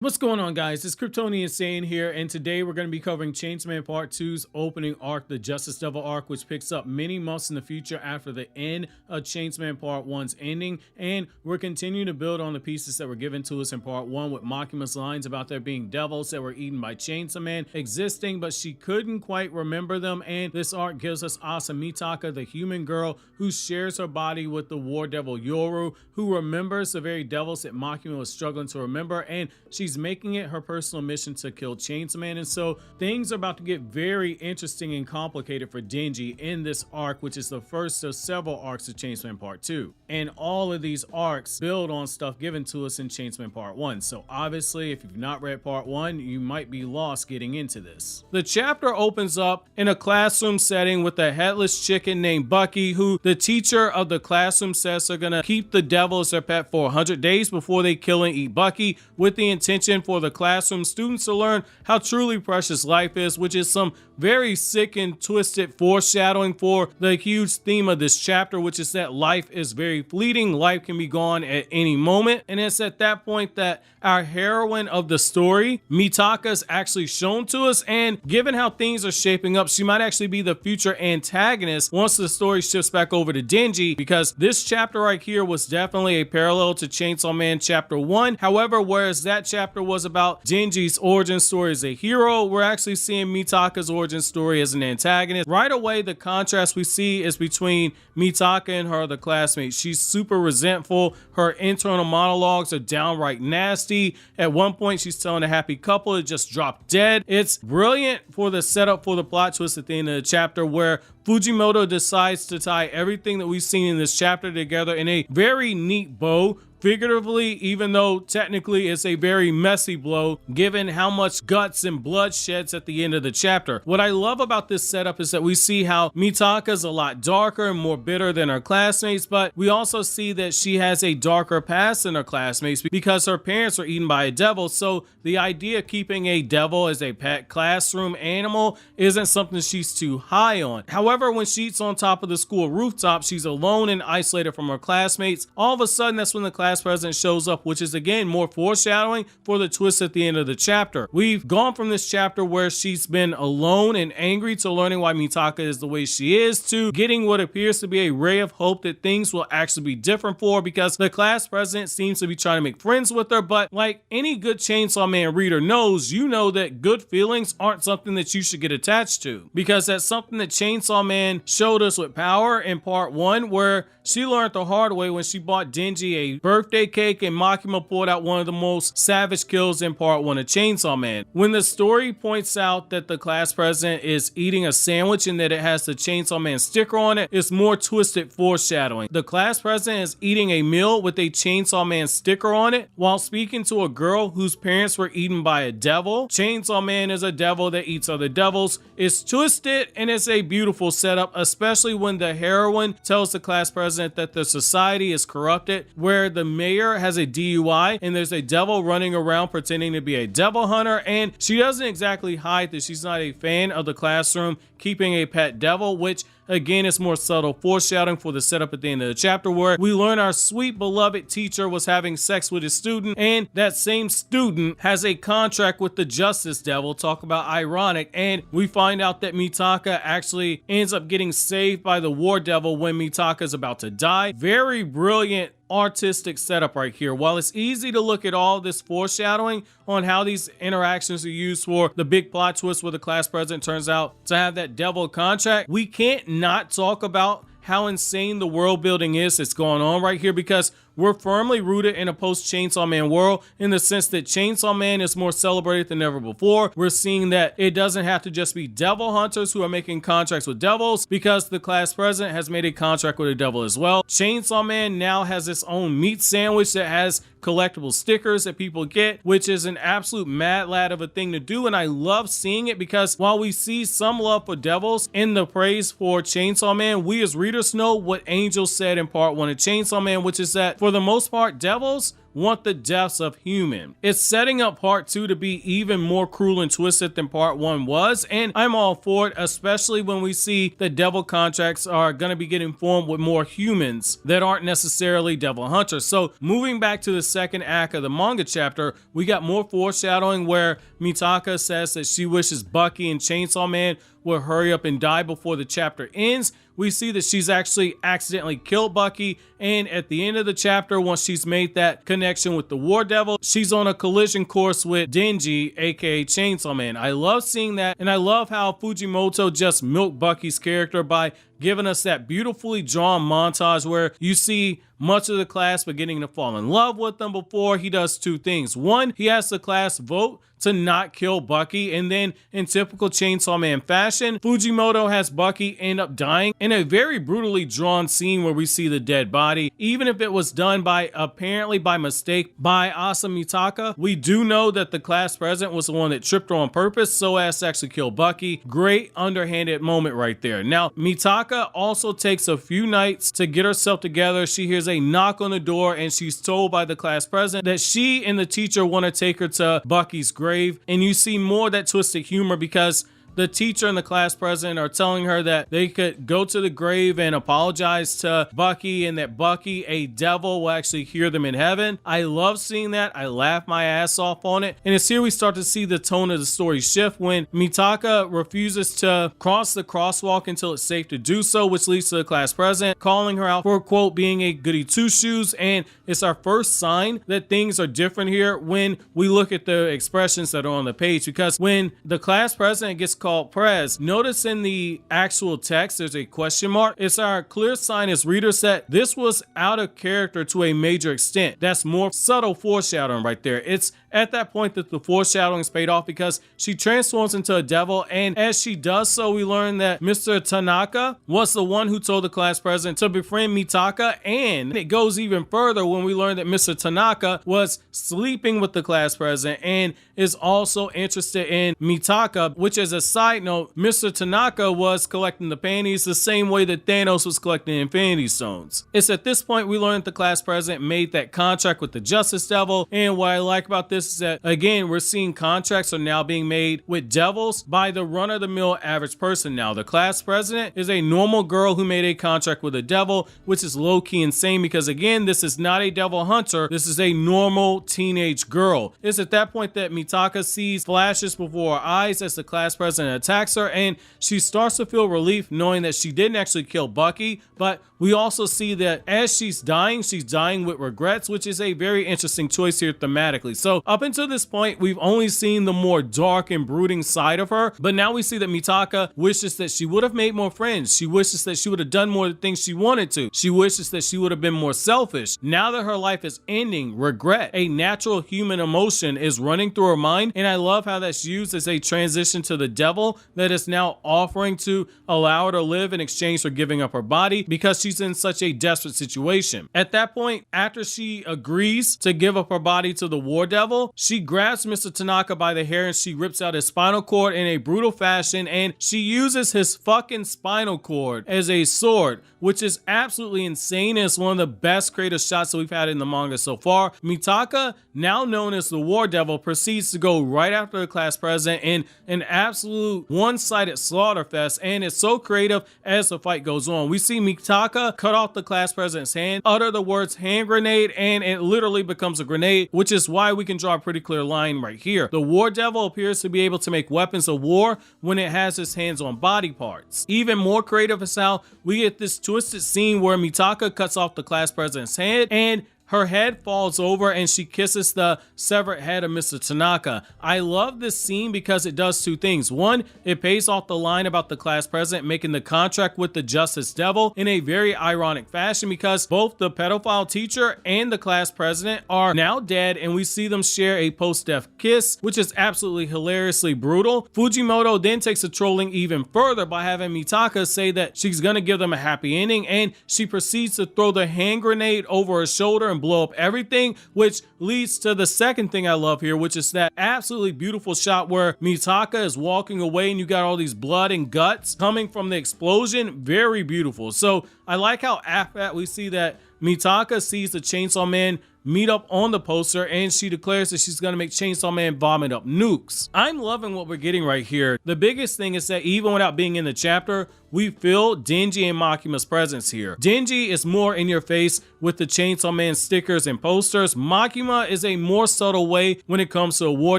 What's going on, guys? It's Kryptonian saying here, and today we're going to be covering Chainsaw Man Part 2's opening arc, the Justice Devil arc, which picks up many months in the future after the end of Chainsaw Man Part 1's ending. And we're continuing to build on the pieces that were given to us in Part 1 with Makima's lines about there being devils that were eaten by Chainsaw Man existing, but she couldn't quite remember them. And this arc gives us Asa Mitaka, the human girl who shares her body with the war devil Yoru, who remembers the very devils that Makima was struggling to remember, and she's making it her personal mission to kill Chainsaw Man. And so things are about to get very interesting and complicated for Denji in this arc, which is the first of several arcs of Chainsaw Man Part 2. And all of these arcs build on stuff given to us in Chainsaw Man Part 1. So obviously, if you've not read Part 1, you might be lost getting into this. The chapter opens up in a classroom setting with a headless chicken named Bucky, who the teacher of the classroom says are gonna keep the devil as their pet for 100 days before they kill and eat Bucky, with the intention for the classroom students to learn how truly precious life is, which is some very sick and twisted foreshadowing for the huge theme of this chapter, which is that life is very fleeting, life can be gone at any moment. And it's at that point that our heroine of the story, Mitaka, is actually shown to us, and given how things are shaping up, she might actually be the future antagonist once the story shifts back over to Denji, because this chapter right here was definitely a parallel to Chainsaw Man Chapter 1. However, whereas that chapter was about Denji's origin story as a hero, we're actually seeing Mitaka's origin story as an antagonist. Right away, the contrast we see is between Mitaka and her other classmates. She's super resentful. Her internal monologues are downright nasty. At one point, she's telling a happy couple to just drop dead. It's brilliant for the setup for the plot twist at the end of the chapter, where Fujimoto decides to tie everything that we've seen in this chapter together in a very neat bow. Figuratively, even though technically it's a very messy blow, given how much guts and blood sheds at the end of the chapter. What I love about this setup is that we see how Mitaka's a lot darker and more bitter than her classmates, but we also see that she has a darker past than her classmates because her parents were eaten by a devil. So the idea of keeping a devil as a pet classroom animal isn't something she's too high on. However, when she's on top of the school rooftop, she's alone and isolated from her classmates. All of a sudden, that's when the class president shows up, which is again more foreshadowing for the twist at the end of the chapter. We've gone from this chapter where she's been alone and angry to learning why Mitaka is the way she is, to getting what appears to be a ray of hope that things will actually be different for her, because the class president seems to be trying to make friends with her. But like any good Chainsaw Man reader knows, you know that good feelings aren't something that you should get attached to, because that's something that Chainsaw Man showed us with Power in Part 1, where she learned the hard way when she bought Denji a birthday cake and Makima pulled out one of the most savage kills in Part 1 of Chainsaw Man. When the story points out that the class president is eating a sandwich and that it has the Chainsaw Man sticker on it, it's more twisted foreshadowing. The class president is eating a meal with a Chainsaw Man sticker on it while speaking to a girl whose parents were eaten by a devil. Chainsaw Man is a devil that eats other devils. It's twisted and it's a beautiful setup, especially when the heroine tells the class president that the society is corrupted, where the mayor has a DUI and there's a devil running around pretending to be a devil hunter, and she doesn't exactly hide that she's not a fan of the classroom keeping a pet devil, which again is more subtle foreshadowing for the setup at the end of the chapter, where we learn our sweet beloved teacher was having sex with his student, and that same student has a contract with the Justice Devil. Talk about ironic. And we find out that Mitaka actually ends up getting saved by the War Devil when Mitaka is about to die. Very brilliant artistic setup right here. While it's easy to look at all this foreshadowing on how these interactions are used for the big plot twist where the class president turns out to have that devil contract, we can't not talk about how insane the world building is that's going on right here, because we're firmly rooted in a post-Chainsaw Man world, in the sense that Chainsaw Man is more celebrated than ever before. We're seeing that it doesn't have to just be devil hunters who are making contracts with devils, because the class president has made a contract with a devil as well. Chainsaw Man now has its own meat sandwich that has collectible stickers that people get, which is an absolute mad lad of a thing to do, and I love seeing it, because while we see some love for devils in the praise for Chainsaw Man, we as readers know what Angel said in Part 1 of Chainsaw Man, which is that for the most part, devils want the deaths of human. It's setting up part 2 to be even more cruel and twisted than part 1 was, and I'm all for it, especially when we see the devil contracts are going to be getting formed with more humans that aren't necessarily devil hunters. So moving back to the second act of the manga chapter, we got more foreshadowing where Mitaka says that she wishes Bucky and Chainsaw Man will hurry up and die before the chapter ends. We see that she's actually accidentally killed Bucky, and at the end of the chapter, once she's made that connection with the War Devil, she's on a collision course with Denji, aka Chainsaw Man. I love seeing that, and I love how Fujimoto just milked Bucky's character by giving us that beautifully drawn montage where you see much of the class beginning to fall in love with him before he does two things. One, he has the class vote to not kill Bucky, and then in typical Chainsaw Man fashion, Fujimoto has Bucky end up dying in a very brutally drawn scene where we see the dead body. Even if it was done by apparently by mistake by Asa Mitaka, we do know that the class president was the one that tripped her on purpose so as to actually kill Bucky. Great underhanded moment right there. Now, Mitaka also takes a few nights to get herself together. She hears a knock on the door and she's told by the class president that she and the teacher want to take her to Bucky's grave. And you see more of that twisted humor because the teacher and the class president are telling her that they could go to the grave and apologize to Bucky, and that Bucky, a devil, will actually hear them in heaven. I love seeing that. I laugh my ass off on it. And it's here we start to see the tone of the story shift when Mitaka refuses to cross the crosswalk until it's safe to do so, which leads to the class president calling her out for, quote, being a goody two-shoes. And it's our first sign that things are different here when we look at the expressions that are on the page, because when the class president gets called Prez, notice in the actual text there's a question mark. It's our clear sign as readers that this was out of character to a major extent. That's more subtle foreshadowing right there. It's at that point that the foreshadowing is paid off because she transforms into a devil, and as she does so, we learn that Mr. Tanaka was the one who told the class president to befriend Mitaka, and it goes even further when we learn that Mr. Tanaka was sleeping with the class president and is also interested in Mitaka, which, as a side note, Mr. Tanaka was collecting the panties the same way that Thanos was collecting Infinity Stones. It's at this point we learn that the class president made that contract with the Justice Devil, and what I like about this is that, again, we're seeing contracts are now being made with devils by the run-of-the-mill average person now. The class president is a normal girl who made a contract with a devil, which is low-key insane because, again, this is not a devil hunter. This is a normal teenage girl. It's at that point that Mitaka sees flashes before her eyes as the class president attacks her, and she starts to feel relief knowing that she didn't actually kill Bucky, but we also see that as she's dying with regrets, which is a very interesting choice here thematically. So up until this point, we've only seen the more dark and brooding side of her, but now we see that Mitaka wishes that she would have made more friends. She wishes that she would have done more of the things she wanted to. She wishes that she would have been more selfish. Now that her life is ending, regret, a natural human emotion, is running through her mind, and I love how that's used as a transition to the devil that is now offering to allow her to live in exchange for giving up her body because she's in such a desperate situation. At that point, after she agrees to give up her body to the War Devil, she grabs Mr. Tanaka by the hair and she rips out his spinal cord in a brutal fashion, and she uses his fucking spinal cord as a sword, which is absolutely insane. It's one of the best creative shots that we've had in the manga so far. Mitaka, now known as the War Devil, proceeds to go right after the class president in an absolute one-sided slaughterfest, and it's so creative as the fight goes on. We see Mitaka cut off the class president's hand, utter the words hand grenade, and it literally becomes a grenade, which is why we can draw a pretty clear line right here. The War Devil appears to be able to make weapons of war when it has its hands on body parts. Even more creative is how we get this twisted scene where Mitaka cuts off the class president's head and her head falls over and she kisses the severed head of Mr. Tanaka. I love this scene because it does two things. One, it pays off the line about the class president making the contract with the Justice Devil in a very ironic fashion because both the pedophile teacher and the class president are now dead, and we see them share a post-death kiss, which is absolutely hilariously brutal. Fujimoto then takes the trolling even further by having Mitaka say that she's gonna give them a happy ending, and she proceeds to throw the hand grenade over her shoulder and blow up everything, which leads to the second thing I love here, which is that absolutely beautiful shot where Mitaka is walking away and you got all these blood and guts coming from the explosion. Very beautiful. So I like how after that we see that Mitaka sees the Chainsaw Man meet up on the poster, and she declares that she's gonna make Chainsaw Man vomit up nukes. I'm loving what we're getting right here. The biggest thing is that even without being in the chapter, we feel Denji and Makima's presence here. Denji is more in your face with the Chainsaw Man stickers and posters. Makima is a more subtle way when it comes to a war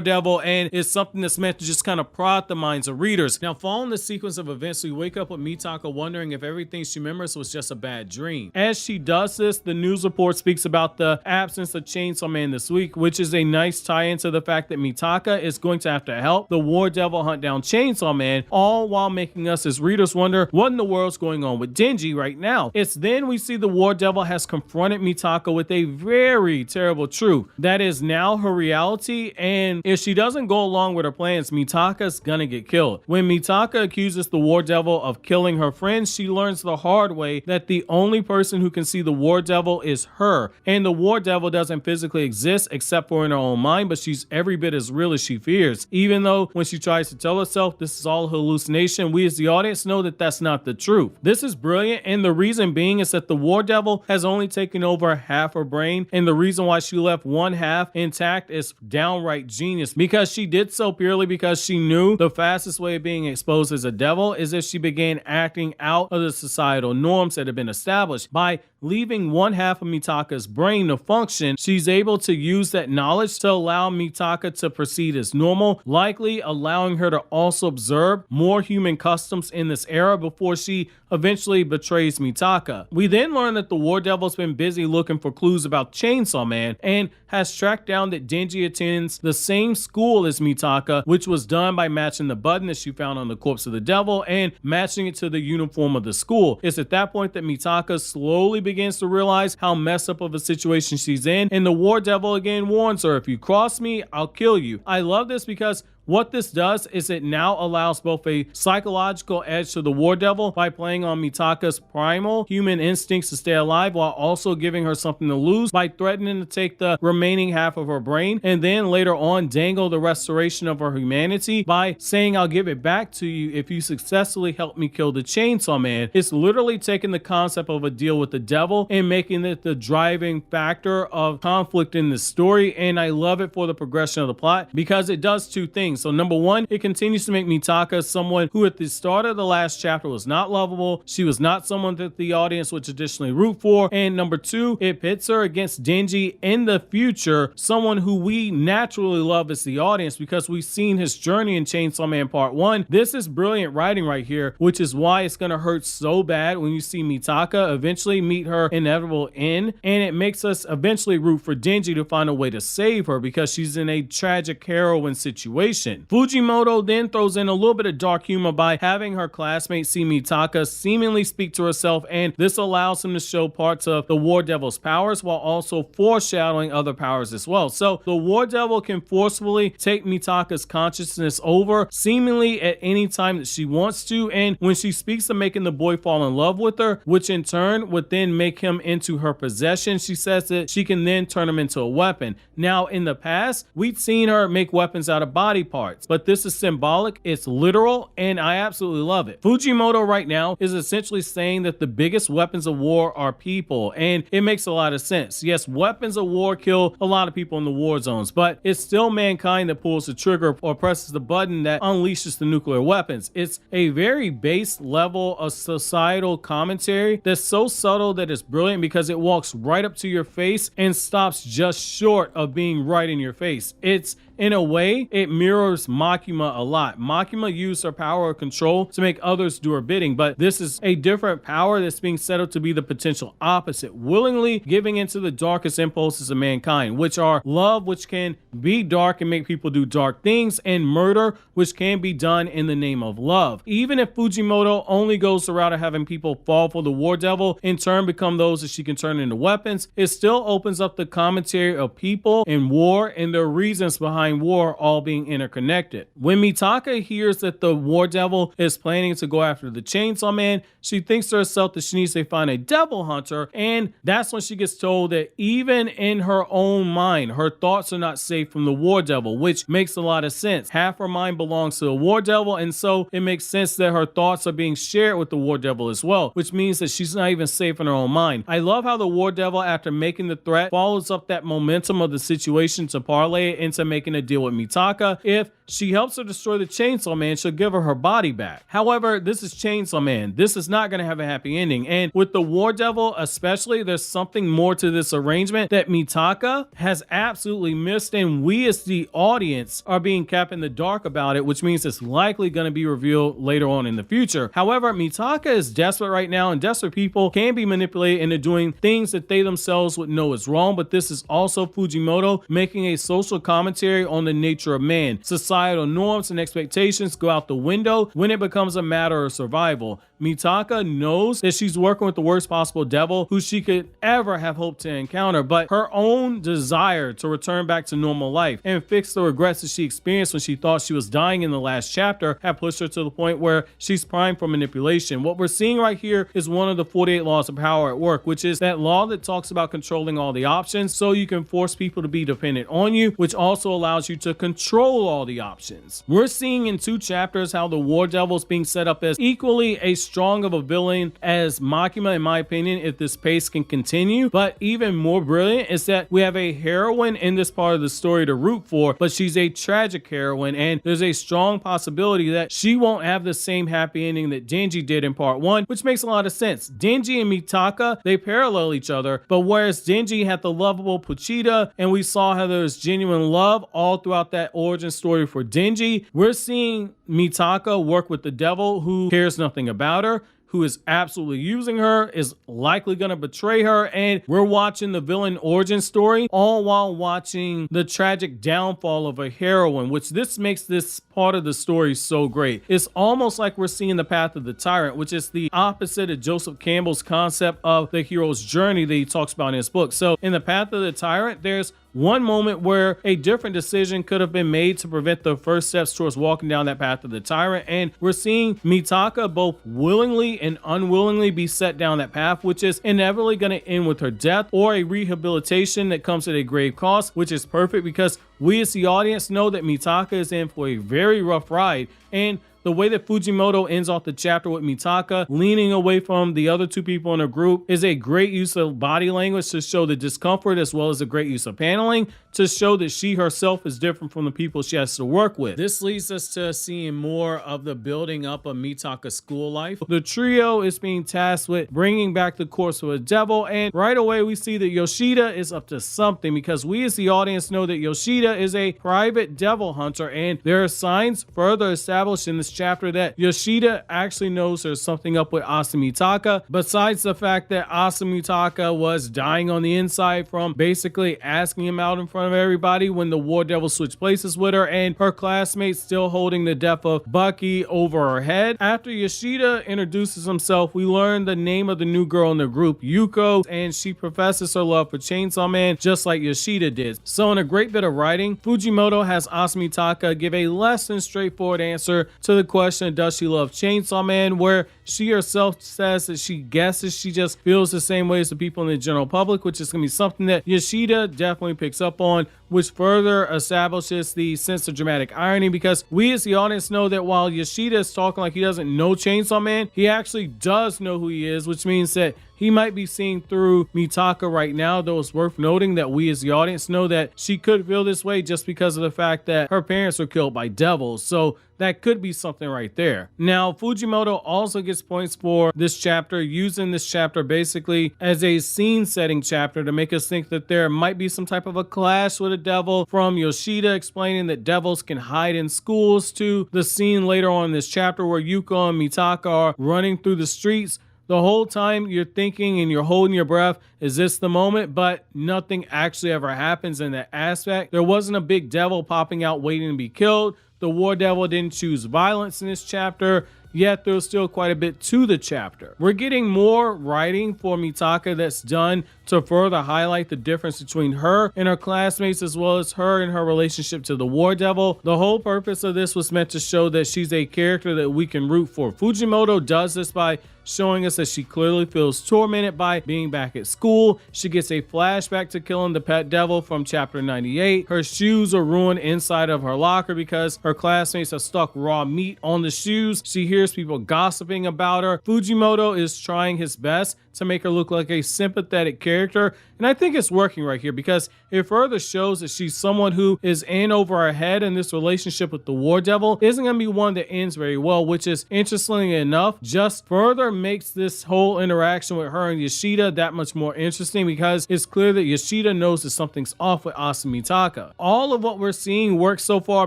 devil, and it's something that's meant to just kind of prod the minds of readers. Now, following the sequence of events, we wake up with Mitaka wondering if everything she remembers was just a bad dream. As she does this, the news report speaks about the absence of Chainsaw Man this week, which is a nice tie-in to the fact that Mitaka is going to have to help the war devil hunt down Chainsaw Man, all while making us as readers wonder what in the world's going on with Denji right now. It's then we see the war devil has confronted Mitaka with a very terrible truth that is now her reality, and if she doesn't go along with her plans, Mitaka's gonna get killed. When Mitaka accuses the war devil of killing her friends, she learns the hard way that the only person who can see the war devil is her, and the war devil doesn't physically exist except for in her own mind, but she's every bit as real as she fears. Even though when she tries to tell herself this is all a hallucination, we as the audience know that that's not the truth. This is brilliant, and the reason being is that the war devil has only taken over half her brain, and the reason why she left one half intact is downright genius, because she did so purely because she knew the fastest way of being exposed as a devil is if she began acting out of the societal norms that have been established. By leaving one half of Mitaka's brain to function, she's able to use that knowledge to allow Mitaka to proceed as normal, likely allowing her to also observe more human customs in this era before she eventually betrays Mitaka. We then learn that the war devil's been busy looking for clues about Chainsaw Man and has tracked down that Denji attends the same school as Mitaka, which was done by matching the button that she found on the corpse of the devil and matching it to the uniform of the school. It's at that point that Mitaka slowly begins to realize how messed up of a situation she's in, and the war devil again warns her, if you cross me, I'll kill you. I love this because what this does is it now allows both a psychological edge to the war devil by playing on Mitaka's primal human instincts to stay alive, while also giving her something to lose by threatening to take the remaining half of her brain, and then later on dangle the restoration of her humanity by saying, I'll give it back to you if you successfully help me kill the Chainsaw Man. It's literally taking the concept of a deal with the devil and making it the driving factor of conflict in the story, and I love it for the progression of the plot because it does two things. So number one, it continues to make Mitaka someone who at the start of the last chapter was not lovable. She was not someone that the audience would traditionally root for. And number two, it pits her against Denji in the future, someone who we naturally love as the audience because we've seen his journey in Chainsaw Man Part 1. This is brilliant writing right here, which is why it's going to hurt so bad when you see Mitaka eventually meet her inevitable end, and it makes us eventually root for Denji to find a way to save her because she's in a tragic heroine situation. Fujimoto then throws in a little bit of dark humor by having her classmate see Mitaka seemingly speak to herself, and this allows him to show parts of the war devil's powers while also foreshadowing other powers as well. So the war devil can forcefully take Mitaka's consciousness over seemingly at any time that she wants to, and when she speaks of making the boy fall in love with her, which in turn would then make him into her possession, she says that she can then turn him into a weapon. Now in the past, we'd seen her make weapons out of body parts, but this is symbolic, it's literal, and I absolutely love it. Fujimoto right now is essentially saying that the biggest weapons of war are people, and it makes a lot of sense. Yes, weapons of war kill a lot of people in the war zones, but it's still mankind that pulls the trigger or presses the button that unleashes the nuclear weapons. It's a very base level of societal commentary that's so subtle that it's brilliant because it walks right up to your face and stops just short of being right in your face. It's in a way, it mirrors Makima a lot. Makima used her power of control to make others do her bidding, but this is a different power that's being set up to be the potential opposite, willingly giving into the darkest impulses of mankind, which are love, which can be dark and make people do dark things, and murder, which can be done in the name of love. Even if Fujimoto only goes the route of having people fall for the war devil, in turn become those that she can turn into weapons, it still opens up the commentary of people and war and their reasons behind undying war all being interconnected. When Mitaka hears that the war devil is planning to go after the Chainsaw Man, she thinks to herself that she needs to find a devil hunter, and that's when she gets told that even in her own mind, her thoughts are not safe from the war devil, which makes a lot of sense. Half her mind belongs to the war devil, and so it makes sense that her thoughts are being shared with the war devil as well, which means that she's not even safe in her own mind. I love how the war devil, after making the threat, follows up that momentum of the situation to parlay it into making a deal with Mitaka. If she helps her destroy the Chainsaw Man, she'll give her body back. However, this is Chainsaw Man. This is not going to have a happy ending. And with the war devil especially, there's something more to this arrangement that Mitaka has absolutely missed, and we as the audience are being kept in the dark about it, which means it's likely going to be revealed later on in the future. However, Mitaka is desperate right now, and desperate people can be manipulated into doing things that they themselves would know is wrong, but this is also Fujimoto making a social commentary on the nature of man. Societal norms and expectations go out the window when it becomes a matter of survival. Mitaka knows that she's working with the worst possible devil who she could ever have hoped to encounter, but her own desire to return back to normal life and fix the regrets that she experienced when she thought she was dying in the last chapter have pushed her to the point where she's primed for manipulation. What we're seeing right here is one of the 48 laws of power at work, which is that law that talks about controlling all the options so you can force people to be dependent on you, which also allows you to control all the options. We're seeing in 2 chapters how the war devil is being set up as equally a strong of a villain as Makima, in my opinion, if this pace can continue. But even more brilliant is that we have a heroine in this part of the story to root for, but she's a tragic heroine, and there's a strong possibility that she won't have the same happy ending that Denji did in part 1, which makes a lot of sense. Denji and Mitaka, they parallel each other, but whereas Denji had the lovable Pochita, and we saw how there was genuine love all throughout that origin story for Denji, we're seeing Mitaka work with the devil who cares nothing about her, who is absolutely using her, is likely going to betray her, and we're watching the villain origin story all while watching the tragic downfall of a heroine, which this makes this part of the story so great. It's almost like we're seeing the path of the tyrant, which is the opposite of Joseph Campbell's concept of the hero's journey that he talks about in his book. So in the path of the tyrant, there's one moment where a different decision could have been made to prevent the first steps towards walking down that path of the tyrant, and we're seeing Mitaka both willingly and unwillingly be set down that path, which is inevitably going to end with her death or a rehabilitation that comes at a grave cost, which is perfect because we as the audience know that Mitaka is in for a very rough ride. And the way that Fujimoto ends off the chapter with Mitaka leaning away from the other 2 people in her group is a great use of body language to show the discomfort, as well as a great use of paneling to show that she herself is different from the people she has to work with. This leads us to seeing more of the building up of Mitaka's school life. The trio is being tasked with bringing back the corpse of a devil, and right away we see that Yoshida is up to something, because we as the audience know that Yoshida is a private devil hunter, and there are signs further established in this chapter that Yoshida actually knows there's something up with Asa Mitaka, besides the fact that Asa Mitaka was dying on the inside from basically asking him out in front of everybody when the war devil switched places with her, and her classmates still holding the death of Bucky over her head. After Yoshida introduces himself, we learn the name of the new girl in the group, Yuko, and she professes her love for Chainsaw Man just like Yoshida did. So in a great bit of writing, Fujimoto has Asa Mitaka give a less than straightforward answer to the question, does she love Chainsaw Man, where she herself says that she guesses she just feels the same way as the people in the general public, which is going to be something that Yoshida definitely picks up on, which further establishes the sense of dramatic irony, because we as the audience know that while Yoshida is talking like he doesn't know Chainsaw Man, he actually does know who he is, which means that he might be seeing through Mitaka right now, though it's worth noting that we as the audience know that she could feel this way just because of the fact that her parents were killed by devils. So that could be something right there. Now, Fujimoto also gets points for this chapter, using this chapter basically as a scene setting chapter to make us think that there might be some type of a clash with a devil, from Yoshida explaining that devils can hide in schools to the scene later on in this chapter where Yuko and Mitaka are running through the streets. The whole time you're thinking and you're holding your breath, is this the moment? But nothing actually ever happens in that aspect. There wasn't a big devil popping out waiting to be killed. The war devil didn't choose violence in this chapter. yet there's still quite a bit to the chapter. We're getting more writing for Mitaka that's done to further highlight the difference between her and her classmates, as well as her and her relationship to the War Devil. The whole purpose of this was meant to show that she's a character that we can root for. Fujimoto does this by showing us that she clearly feels tormented by being back at school. She gets a flashback to killing the pet devil from chapter 98. Her shoes are ruined inside of her locker because her classmates have stuck raw meat on the shoes. She hears people gossiping about her. Fujimoto is trying his best to make her look like a sympathetic character, and I think it's working right here because it further shows that she's someone who is in over her head, and this relationship with the War Devil isn't going to be one that ends very well, which is, interestingly enough, just further makes this whole interaction with her and Yoshida that much more interesting, because it's clear that Yoshida knows that something's off with Asa Mitaka. All of what we're seeing works so far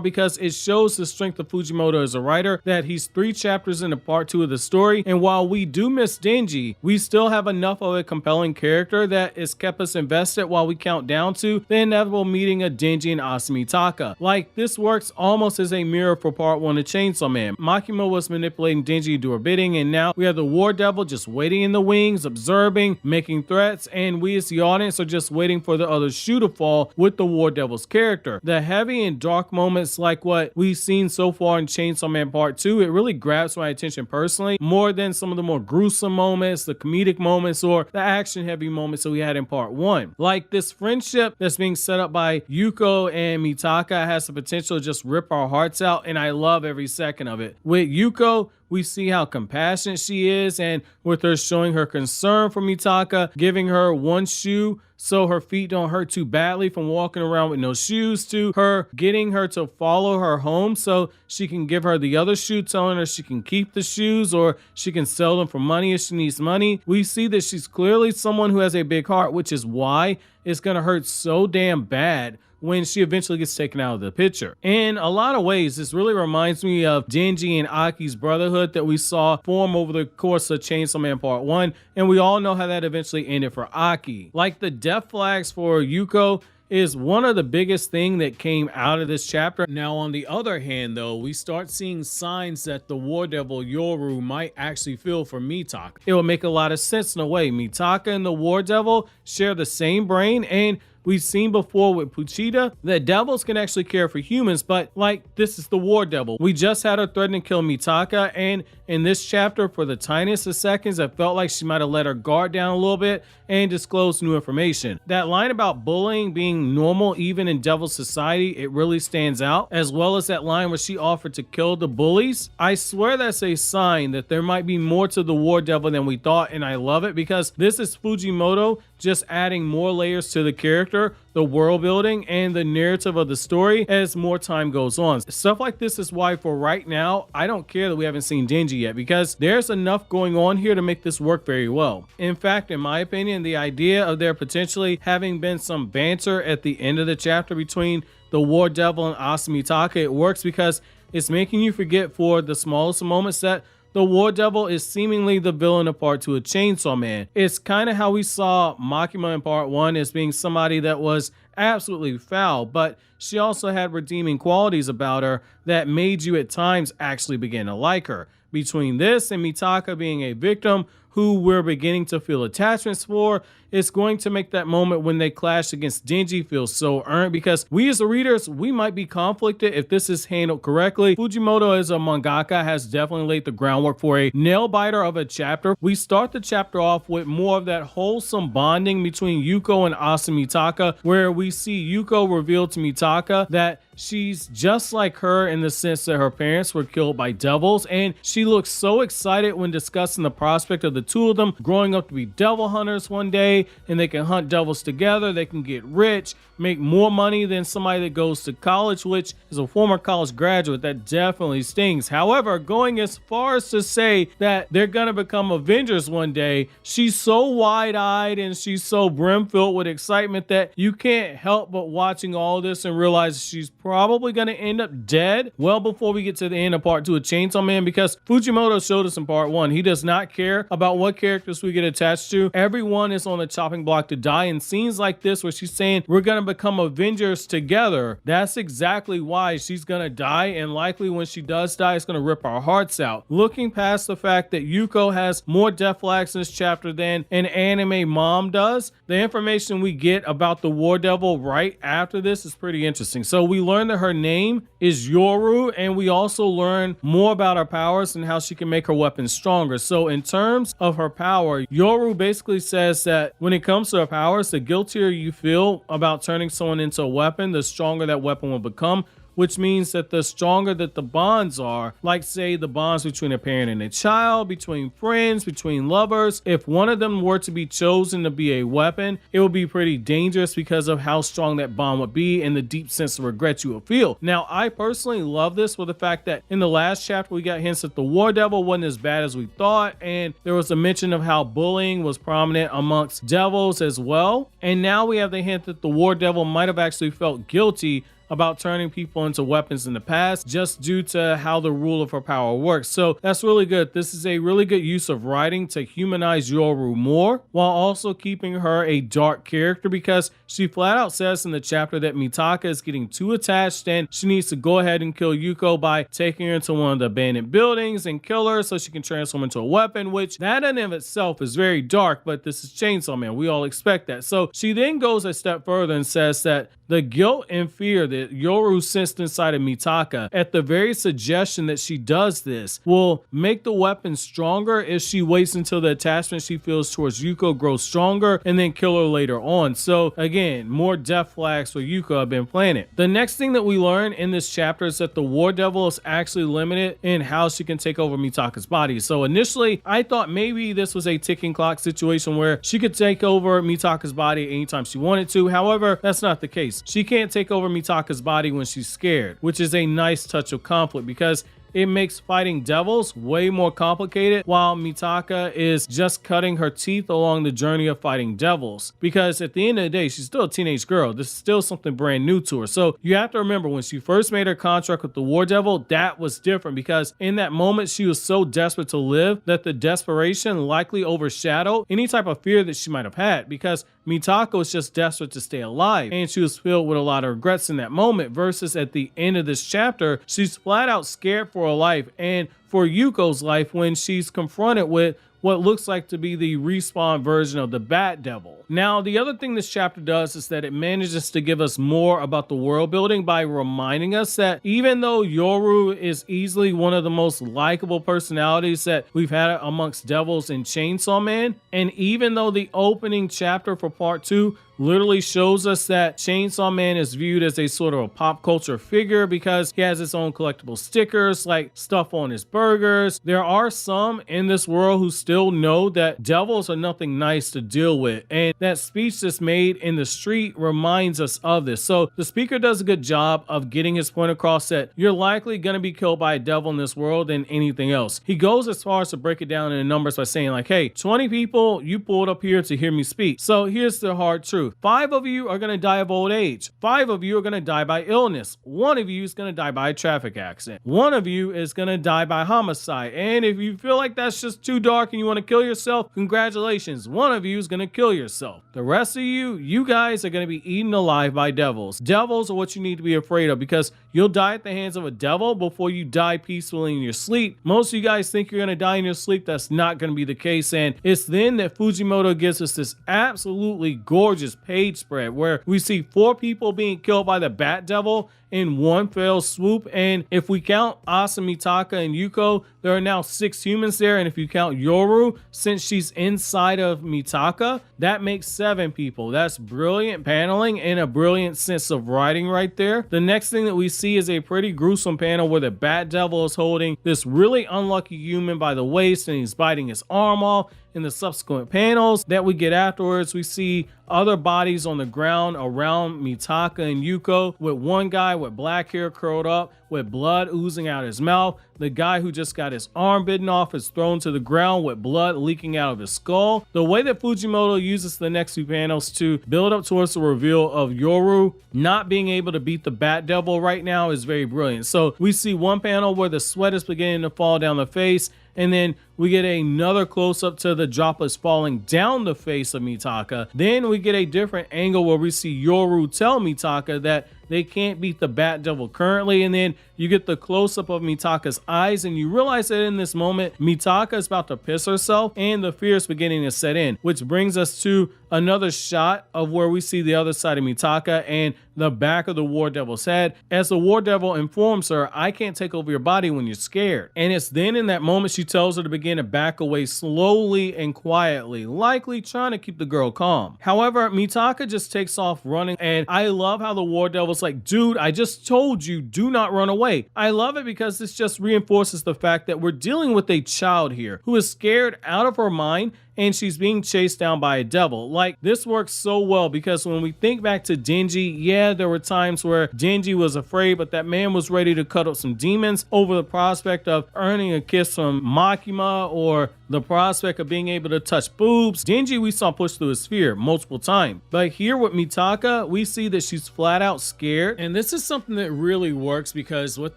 because it shows the strength of Fujimoto as a writer, that he's 3 chapters into part 2 of the story, and while we do miss Denji, we still have enough of a compelling character that has kept us invested while we count down to the inevitable meeting of Denji and Asa Mitaka. Like, this works almost as a mirror for part 1 of Chainsaw Man. Makima was manipulating Denji to do her bidding, and now we have the War Devil just waiting in the wings, observing, making threats, and we as the audience are just waiting for the other shoe to fall with the War Devil's character. The heavy and dark moments like what we've seen so far in Chainsaw Man part 2, it really grabs my attention personally, more than some of the more gruesome moments, the comedic moments, or the action heavy moments that we had in part 1. Like, this friendship that's being set up by Yuko and Mitaka has the potential to just rip our hearts out, and I love every second of it. With Yuko, we see how compassionate she is, and with her showing her concern for Mitaka, giving her one shoe so her feet don't hurt too badly from walking around with no shoes, to her getting her to follow her home so she can give her the other shoe, telling her she can keep the shoes or she can sell them for money if she needs money. We see that she's clearly someone who has a big heart, which is why it's gonna hurt so damn bad when she eventually gets taken out of the picture. In a lot of ways, this really reminds me of Denji and Aki's brotherhood that we saw form over the course of Chainsaw Man Part 1, and we all know how that eventually ended for Aki. Like, the death flags for Yuko is one of the biggest thing that came out of this chapter. Now, on the other hand, though, we start seeing signs that the War Devil Yoru might actually feel for Mitaka. It will make a lot of sense in a way. Mitaka and the War Devil share the same brain, and we've seen before with Puchita that devils can actually care for humans, but like, this is the War Devil. We just had her threaten to kill Mitaka, and in this chapter, for the tiniest of seconds, I felt like she might have let her guard down a little bit and disclosed new information. That line about bullying being normal even in devil society, it really stands out, as well as that line where she offered to kill the bullies. I swear that's a sign that there might be more to the War Devil than we thought, and I love it because this is Fujimoto just adding more layers to the character, the world building, and the narrative of the story as more time goes on. Stuff like this is why, for right now, I don't care that we haven't seen Denji yet, because there's enough going on here to make this work very well. In fact, in my opinion, the idea of there potentially having been some banter at the end of the chapter between the War Devil and Asa Mitaka, it works because it's making you forget for the smallest moments that the War Devil is seemingly the villain of part 2 of Chainsaw Man. It's kind of how we saw Makima in part 1 as being somebody that was absolutely foul, but she also had redeeming qualities about her that made you at times actually begin to like her. Between this and Mitaka being a victim who we're beginning to feel attachments for, it's going to make that moment when they clash against Denji feel so earned, because we as the readers, we might be conflicted if this is handled correctly. Fujimoto as a mangaka has definitely laid the groundwork for a nail-biter of a chapter. We start the chapter off with more of that wholesome bonding between Yuko and Asa Mitaka, where we see Yuko reveal to Mitaka that she's just like her in the sense that her parents were killed by devils, and she looks so excited when discussing the prospect of the two of them growing up to be devil hunters one day, and they can hunt devils together, they can get rich, make more money than somebody that goes to college, which is a former college graduate, that definitely stings. However, going as far as to say that they're gonna become Avengers one day, she's so wide-eyed and she's so brim-filled with excitement that you can't can't help but watching all this and realize she's probably going to end up dead well before we get to the end of part 2 of Chainsaw Man, because Fujimoto showed us in part 1 he does not care about what characters we get attached to. Everyone is on the chopping block to die, and scenes like this where she's saying we're going to become Avengers together, that's exactly why she's going to die, and likely when she does die, it's going to rip our hearts out. Looking past the fact that Yuko has more death flags in this chapter than an anime mom does, the information we get about the War Devil right after this is pretty interesting. So we learn that her name is Yoru, and we also learn more about her powers and how she can make her weapons stronger. So in terms of her power, Yoru basically says that when it comes to her powers, the guiltier you feel about turning someone into a weapon, the stronger that weapon will become, which means that the stronger that the bonds are, like say the bonds between a parent and a child, between friends, between lovers, if one of them were to be chosen to be a weapon, it would be pretty dangerous because of how strong that bond would be and the deep sense of regret you will feel. Now, I personally love this for the fact that in the last chapter, we got hints that the War Devil wasn't as bad as we thought, and there was a mention of how bullying was prominent amongst devils as well. And now we have the hint that the War Devil might have actually felt guilty about turning people into weapons in the past just due to how the rule of her power works. So that's really good. This is a really good use of writing to humanize Yoru more while also keeping her a dark character, because she flat out says in the chapter that Mitaka is getting too attached and she needs to go ahead and kill Yuko by taking her into one of the abandoned buildings and kill her so she can transform into a weapon, which that in and of itself is very dark, but this is Chainsaw Man. We all expect that. So she then goes a step further and says that the guilt and fear that Yoru sensed inside of Mitaka at the very suggestion that she does this will make the weapon stronger if she waits until the attachment she feels towards Yuko grows stronger and then kill her later on. So again, more death flags for Yuko have been planted. The next thing that we learn in this chapter is that the War Devil is actually limited in how she can take over Mitaka's body. So initially, I thought maybe this was a ticking clock situation where she could take over Mitaka's body anytime she wanted to. However, that's not the case. She can't take over Mitaka's body when she's scared, which is a nice touch of conflict because it makes fighting devils way more complicated, while Mitaka is just cutting her teeth along the journey of fighting devils. Because at the end of the day, she's still a teenage girl. This is still something brand new to her. So you have to remember, when she first made her contract with the War Devil, that was different because in that moment, she was so desperate to live that the desperation likely overshadowed any type of fear that she might have had, because Mitaka was just desperate to stay alive and she was filled with a lot of regrets in that moment, versus at the end of this chapter, she's flat out scared for her life and for Yuko's life when she's confronted with what looks like to be the respawn version of the Bat Devil. Now, the other thing this chapter does is that it manages to give us more about the world building by reminding us that even though Yoru is easily one of the most likable personalities that we've had amongst devils in Chainsaw Man, and even though the opening chapter for part 2 literally shows us that Chainsaw Man is viewed as a sort of a pop culture figure because he has his own collectible stickers like stuff on his burgers, there are some in this world who still know that devils are nothing nice to deal with, and that speech that's made in the street reminds us of this. So the speaker does a good job of getting his point across that you're likely going to be killed by a devil in this world than anything else. He goes as far as to break it down in numbers by saying like, hey, 20 people you pulled up here to hear me speak. So here's the hard truth. 5 of you are going to die of old age. 5 of you are going to die by illness. 1 of you is going to die by a traffic accident. 1 of you is going to die by homicide. And if you feel like that's just too dark and you want to kill yourself, congratulations. 1 of you is going to kill yourself. The rest of you guys are going to be eaten alive by devils. Devils are what you need to be afraid of, because you'll die at the hands of a devil before you die peacefully in your sleep. Most of you guys think you're going to die in your sleep. That's not going to be the case. And it's then that Fujimoto gives us this absolutely gorgeous page spread where we see 4 people being killed by the Bat Devil in one fell swoop. And if we count Asa Mitaka and Yuko, there are now 6 humans there. And if you count Yoru, since she's inside of Mitaka, that makes 7 people. That's brilliant paneling and a brilliant sense of writing right there. The next thing that we see is a pretty gruesome panel where the Bat Devil is holding this really unlucky human by the waist and he's biting his arm off. In the subsequent panels that we get afterwards, we see other bodies on the ground around Mitaka and Yuko, with one guy with with black hair curled up, with blood oozing out his mouth. The guy who just got his arm bitten off is thrown to the ground with blood leaking out of his skull. The way that Fujimoto uses the next few panels to build up towards the reveal of Yoru not being able to beat the Bat Devil right now is very brilliant. So we see one panel where the sweat is beginning to fall down the face, and then we get another close-up to the droplets falling down the face of Mitaka. Then we get a different angle where we see Yoru tell Mitaka that they can't beat the Bat Devil currently, and then you get the close-up of Mitaka's eyes, and you realize that in this moment, Mitaka is about to piss herself, and the fear is beginning to set in, which brings us to another shot of where we see the other side of Mitaka and the back of the War Devil's head, as the War Devil informs her, I can't take over your body when you're scared. And it's then in that moment she tells her to begin to back away slowly and quietly, likely trying to keep the girl calm. However, Mitaka just takes off running, and I love how the War Devil's like, dude, I just told you, do not run away. I love it because this just reinforces the fact that we're dealing with a child here who is scared out of her mind, and she's being chased down by a devil. Like, this works so well because when we think back to Denji, yeah, there were times where Denji was afraid, but that man was ready to cut up some demons over the prospect of earning a kiss from Makima or the prospect of being able to touch boobs. Denji we saw push through his fear multiple times. But here with Mitaka, we see that she's flat out scared. And this is something that really works because what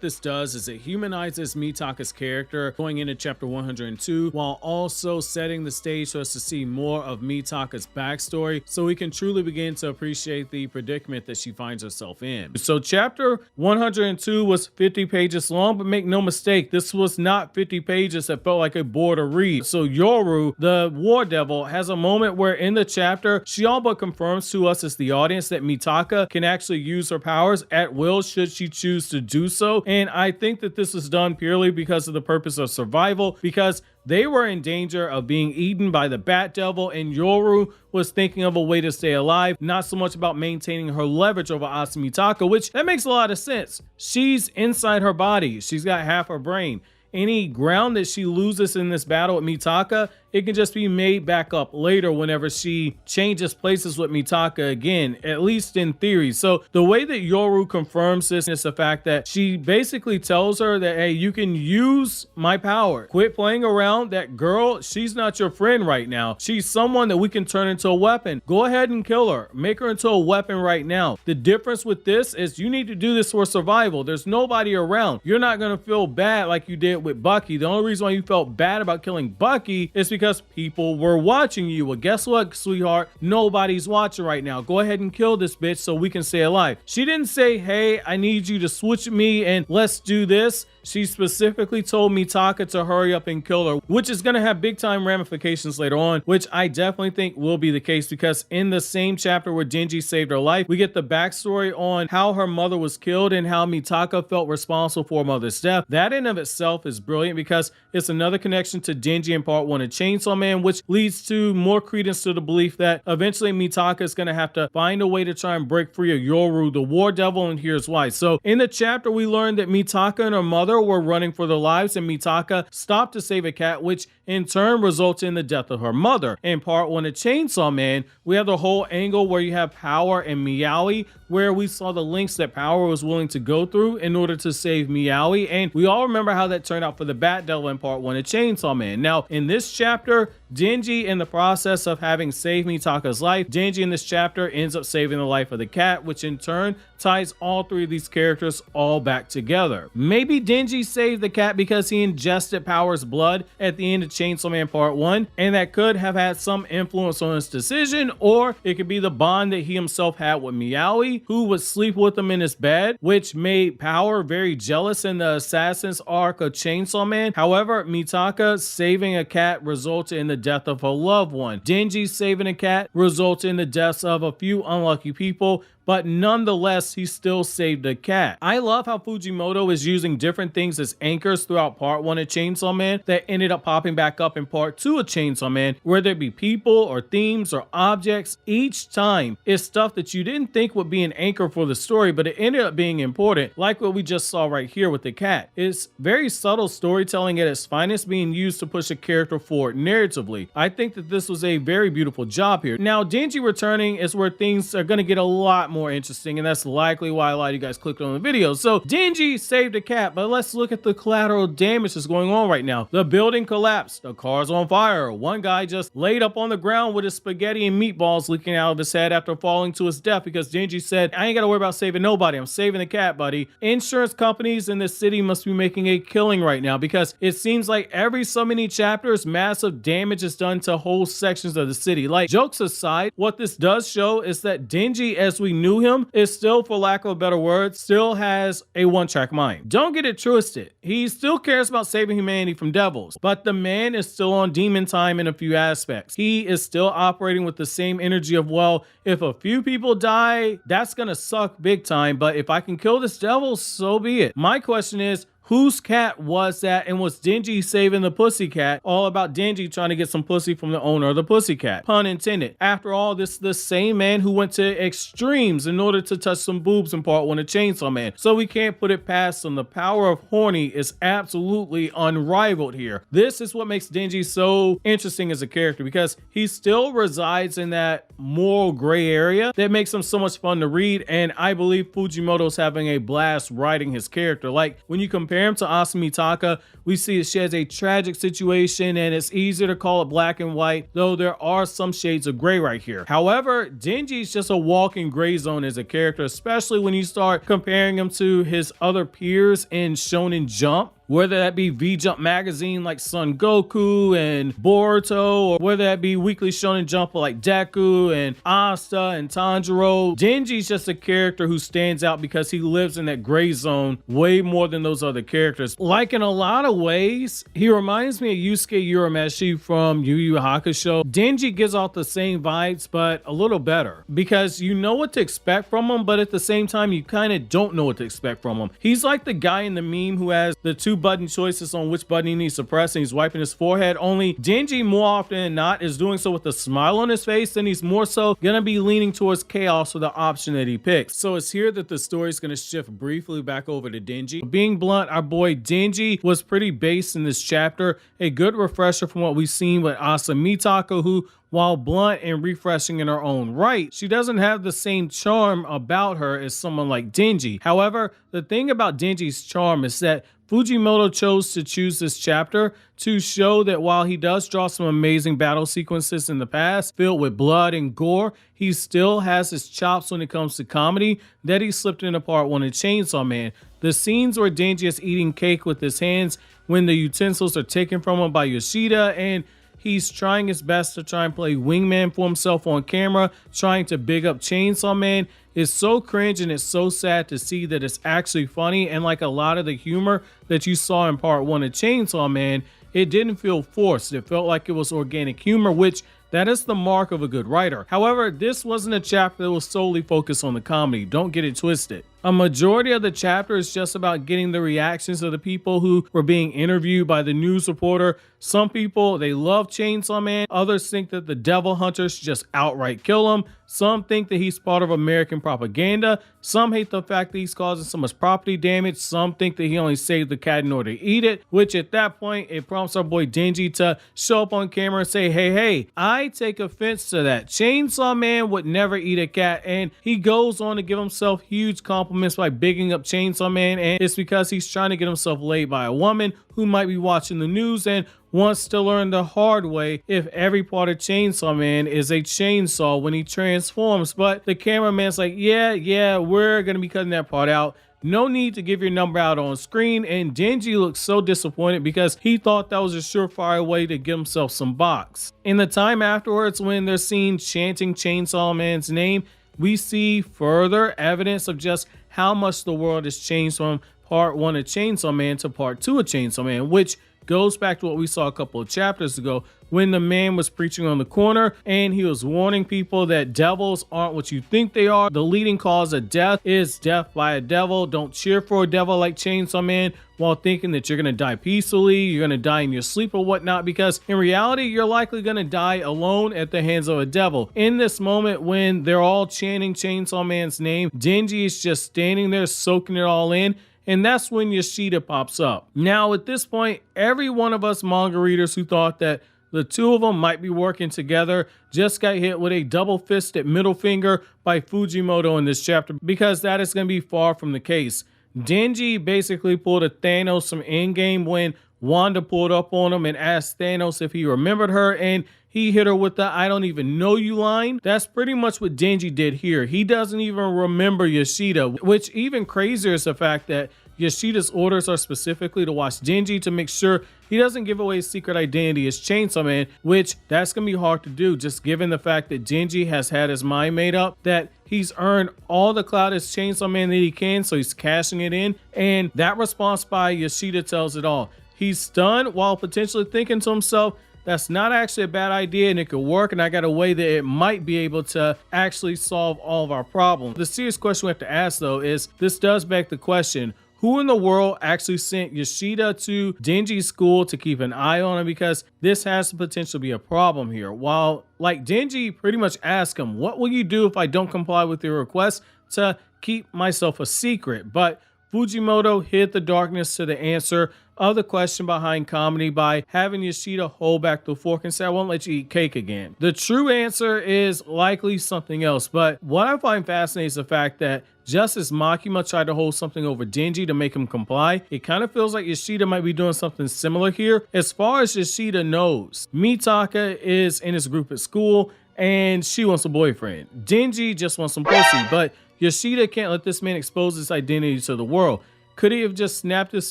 this does is it humanizes Mitaka's character going into chapter 102 while also setting the stage for us to see more of Mitaka's backstory so we can truly begin to appreciate the predicament that she finds herself in. So chapter 102 was 50 pages long, but make no mistake, this was not 50 pages that felt like a bore to read. So Yoru, the War Devil, has a moment where in the chapter, she all but confirms to us as the audience that Mitaka can actually use her powers at will should she choose to do so. And I think that this was done purely because of the purpose of survival, because they were in danger of being eaten by the Bat Devil, and Yoru was thinking of a way to stay alive, not so much about maintaining her leverage over Asa Mitaka, which that makes a lot of sense. She's inside her body. She's got half her brain. Any ground that she loses in this battle with Mitaka, it can just be made back up later whenever she changes places with Mitaka again, at least in theory. So the way that Yoru confirms this is the fact that she basically tells her that, hey, you can use my power. Quit playing around. That girl, she's not your friend right now. She's someone that we can turn into a weapon. Go ahead and kill her. Make her into a weapon right now. The difference with this is you need to do this for survival. There's nobody around. You're not going to feel bad like you did with Bucky. The only reason why you felt bad about killing Bucky is because people were watching you. Well, guess what, sweetheart? Nobody's watching right now. Go ahead and kill this bitch so we can stay alive. She didn't say, hey, I need you to switch with me and let's do this. She specifically told Mitaka to hurry up and kill her, which is going to have big time ramifications later on, which I definitely think will be the case because in the same chapter where Denji saved her life, we get the backstory on how her mother was killed and how Mitaka felt responsible for her mother's death. That in of itself is brilliant because it's another connection to Denji in part 1 of Chainsaw Man, which leads to more credence to the belief that eventually Mitaka is going to have to find a way to try and break free of Yoru, the War Devil, and here's why. So in the chapter, we learned that Mitaka and her mother were running for their lives, and Mitaka stopped to save a cat, which in turn results in the death of her mother. In part 1 of Chainsaw Man, we have the whole angle where you have Power and Meowie, where we saw the lengths that Power was willing to go through in order to save Meowie, and we all remember how that turned out for the Bat Devil in part 1 of Chainsaw Man. Now, in this chapter, Denji, in the process of having saved Mitaka's life, Denji in this chapter ends up saving the life of the cat, which in turn ties all three of these characters all back together. Maybe Denji saved the cat because he ingested Power's blood at the end of Chainsaw Man Part 1, and that could have had some influence on his decision, or it could be the bond that he himself had with Meowie, who would sleep with him in his bed, which made Power very jealous in the Assassin's arc of Chainsaw Man. However, Mitaka saving a cat resulted in the death of her loved one. Denji saving a cat resulted in the deaths of a few unlucky people, but nonetheless, he still saved a cat. I love how Fujimoto is using different things as anchors throughout part 1 of Chainsaw Man that ended up popping back up in part 2 of Chainsaw Man, whether it be people or themes or objects. Each time is stuff that you didn't think would be an anchor for the story, but it ended up being important, like what we just saw right here with the cat. It's very subtle storytelling at its finest, being used to push a character forward narratively. I think that this was a very beautiful job here. Now, Denji returning is where things are going to get a lot more more interesting, and that's likely why a lot of you guys clicked on the video. So Denji saved a cat, but let's look at the collateral damage that's going on right now. The building collapsed, the car's on fire, one guy just laid up on the ground with his spaghetti and meatballs leaking out of his head after falling to his death because Denji said, I ain't gotta worry about saving nobody, I'm saving the cat, buddy. Insurance companies in this city must be making a killing right now because it seems like every so many chapters, massive damage is done to whole sections of the city. Like, jokes aside, what this does show is that Denji, as we knew him, is still, for lack of a better word, still has a one-track mind. Don't get it twisted. He still cares about saving humanity from devils, but the man is still on demon time in a few aspects. He is still operating with the same energy of, well, if a few people die, that's gonna suck big time, but if I can kill this devil, so be it. My question is, whose cat was that, and was Denji saving the pussycat all about Denji trying to get some pussy from the owner of the pussycat? Pun intended. After all, this is the same man who went to extremes in order to touch some boobs in part 1 of Chainsaw Man. So we can't put it past him. The power of horny is absolutely unrivaled here. This is what makes Denji so interesting as a character because he still resides in that moral gray area that makes him so much fun to read, and I believe Fujimoto's having a blast writing his character. Like, when you compare him to Asa Mitaka, we see she has a tragic situation and it's easier to call it black and white, though there are some shades of gray right here. However, Denji's just a walking gray zone as a character, especially when you start comparing him to his other peers in Shonen Jump. Whether that be V-Jump magazine like Son Goku and Boruto, or whether that be Weekly Shonen Jump like Deku and Asta and Tanjiro, Denji's just a character who stands out because he lives in that gray zone way more than those other characters. Like, in a lot of ways, he reminds me of Yusuke Urameshi from Yu Yu Hakusho. Denji gives off the same vibes, but a little better because you know what to expect from him, but at the same time, you kind of don't know what to expect from him. He's like the guy in the meme who has the two button choices on which button he needs to press, and he's wiping his forehead. Only Denji, more often than not, is doing so with a smile on his face, and he's more so gonna be leaning towards chaos for the option that he picks. So it's here that the story is gonna shift briefly back over to Denji. Being blunt, our boy Denji was pretty base in this chapter, a good refresher from what we've seen with Asa Mitaka, who, while blunt and refreshing in her own right, she doesn't have the same charm about her as someone like Denji. However, the thing about Denji's charm is that Fujimoto chose to choose this chapter to show that while he does draw some amazing battle sequences in the past filled with blood and gore, he still has his chops when it comes to comedy that he slipped into part 1 of Chainsaw Man. The scenes where Denji is eating cake with his hands when the utensils are taken from him by Yoshida, and he's trying his best to try and play wingman for himself on camera, trying to big up Chainsaw Man, is so cringe, and it's so sad to see that it's actually funny. And like a lot of the humor that you saw in part 1 of Chainsaw Man, it didn't feel forced. It felt like it was organic humor, which that is the mark of a good writer. However, this wasn't a chapter that was solely focused on the comedy. Don't get it twisted. A majority of the chapter is just about getting the reactions of the people who were being interviewed by the news reporter. Some people, they love Chainsaw Man. Others think that the devil hunters should just outright kill him. Some think that he's part of American propaganda. Some hate the fact that he's causing so much property damage. Some think that he only saved the cat in order to eat it, which at that point, it prompts our boy Denji to show up on camera and say, hey, I take offense to that. Chainsaw Man would never eat a cat, and he goes on to give himself huge compliments by bigging up Chainsaw Man, and it's because he's trying to get himself laid by a woman who might be watching the news and wants to learn the hard way if every part of Chainsaw Man is a chainsaw when he transforms. But the cameraman's like, yeah, we're gonna be cutting that part out. No need to give your number out on screen. And Denji looks so disappointed because he thought that was a surefire way to get himself some box. In the time afterwards, when they're seen chanting Chainsaw Man's name, we see further evidence of just how much the world has changed from part 1 of Chainsaw Man to part 2 of Chainsaw Man, which goes back to what we saw a couple of chapters ago when the man was preaching on the corner and he was warning people that devils aren't what you think they are. The leading cause of death is death by a devil. Don't cheer for a devil like Chainsaw Man while thinking that you're going to die peacefully, you're going to die in your sleep or whatnot, because in reality, you're likely going to die alone at the hands of a devil. In this moment when they're all chanting Chainsaw Man's name, Denji is just standing there soaking it all in. And that's when Yoshida pops up. Now, at this point, every one of us manga readers who thought that the two of them might be working together. Just got hit with a double-fisted middle finger by Fujimoto in this chapter, because that is going to be far from the case. Denji basically pulled a Thanos from Endgame when Wanda pulled up on him and asked Thanos if he remembered her, and he hit her with the "I don't even know you" line. That's pretty much what Denji did here. He doesn't even remember Yoshida, which even crazier is the fact that Yoshida's orders are specifically to watch Denji to make sure he doesn't give away his secret identity as Chainsaw Man, which that's going to be hard to do, just given the fact that Denji has had his mind made up that he's earned all the clout as Chainsaw Man that he can, so he's cashing it in, and that response by Yoshida tells it all. He's stunned while potentially thinking to himself, that's not actually a bad idea and it could work, and I got a way that it might be able to actually solve all of our problems. The serious question we have to ask though is, this does beg the question, who in the world actually sent Yoshida to Denji's school to keep an eye on him? Because this has the potential to be a problem here. While like Denji pretty much asked him, what will you do if I don't comply with your request to keep myself a secret? But Fujimoto hid the darkness to the answer of the question behind comedy by having Yoshida hold back the fork and say, I won't let you eat cake again. The true answer is likely something else, but what I find fascinating is the fact that just as Makima tried to hold something over Denji to make him comply, it kind of feels like Yoshida might be doing something similar here. As far as Yoshida knows, Mitaka is in his group at school and she wants a boyfriend. Denji just wants some pussy, but Yoshida can't let this man expose his identity to the world. Could he have just snapped his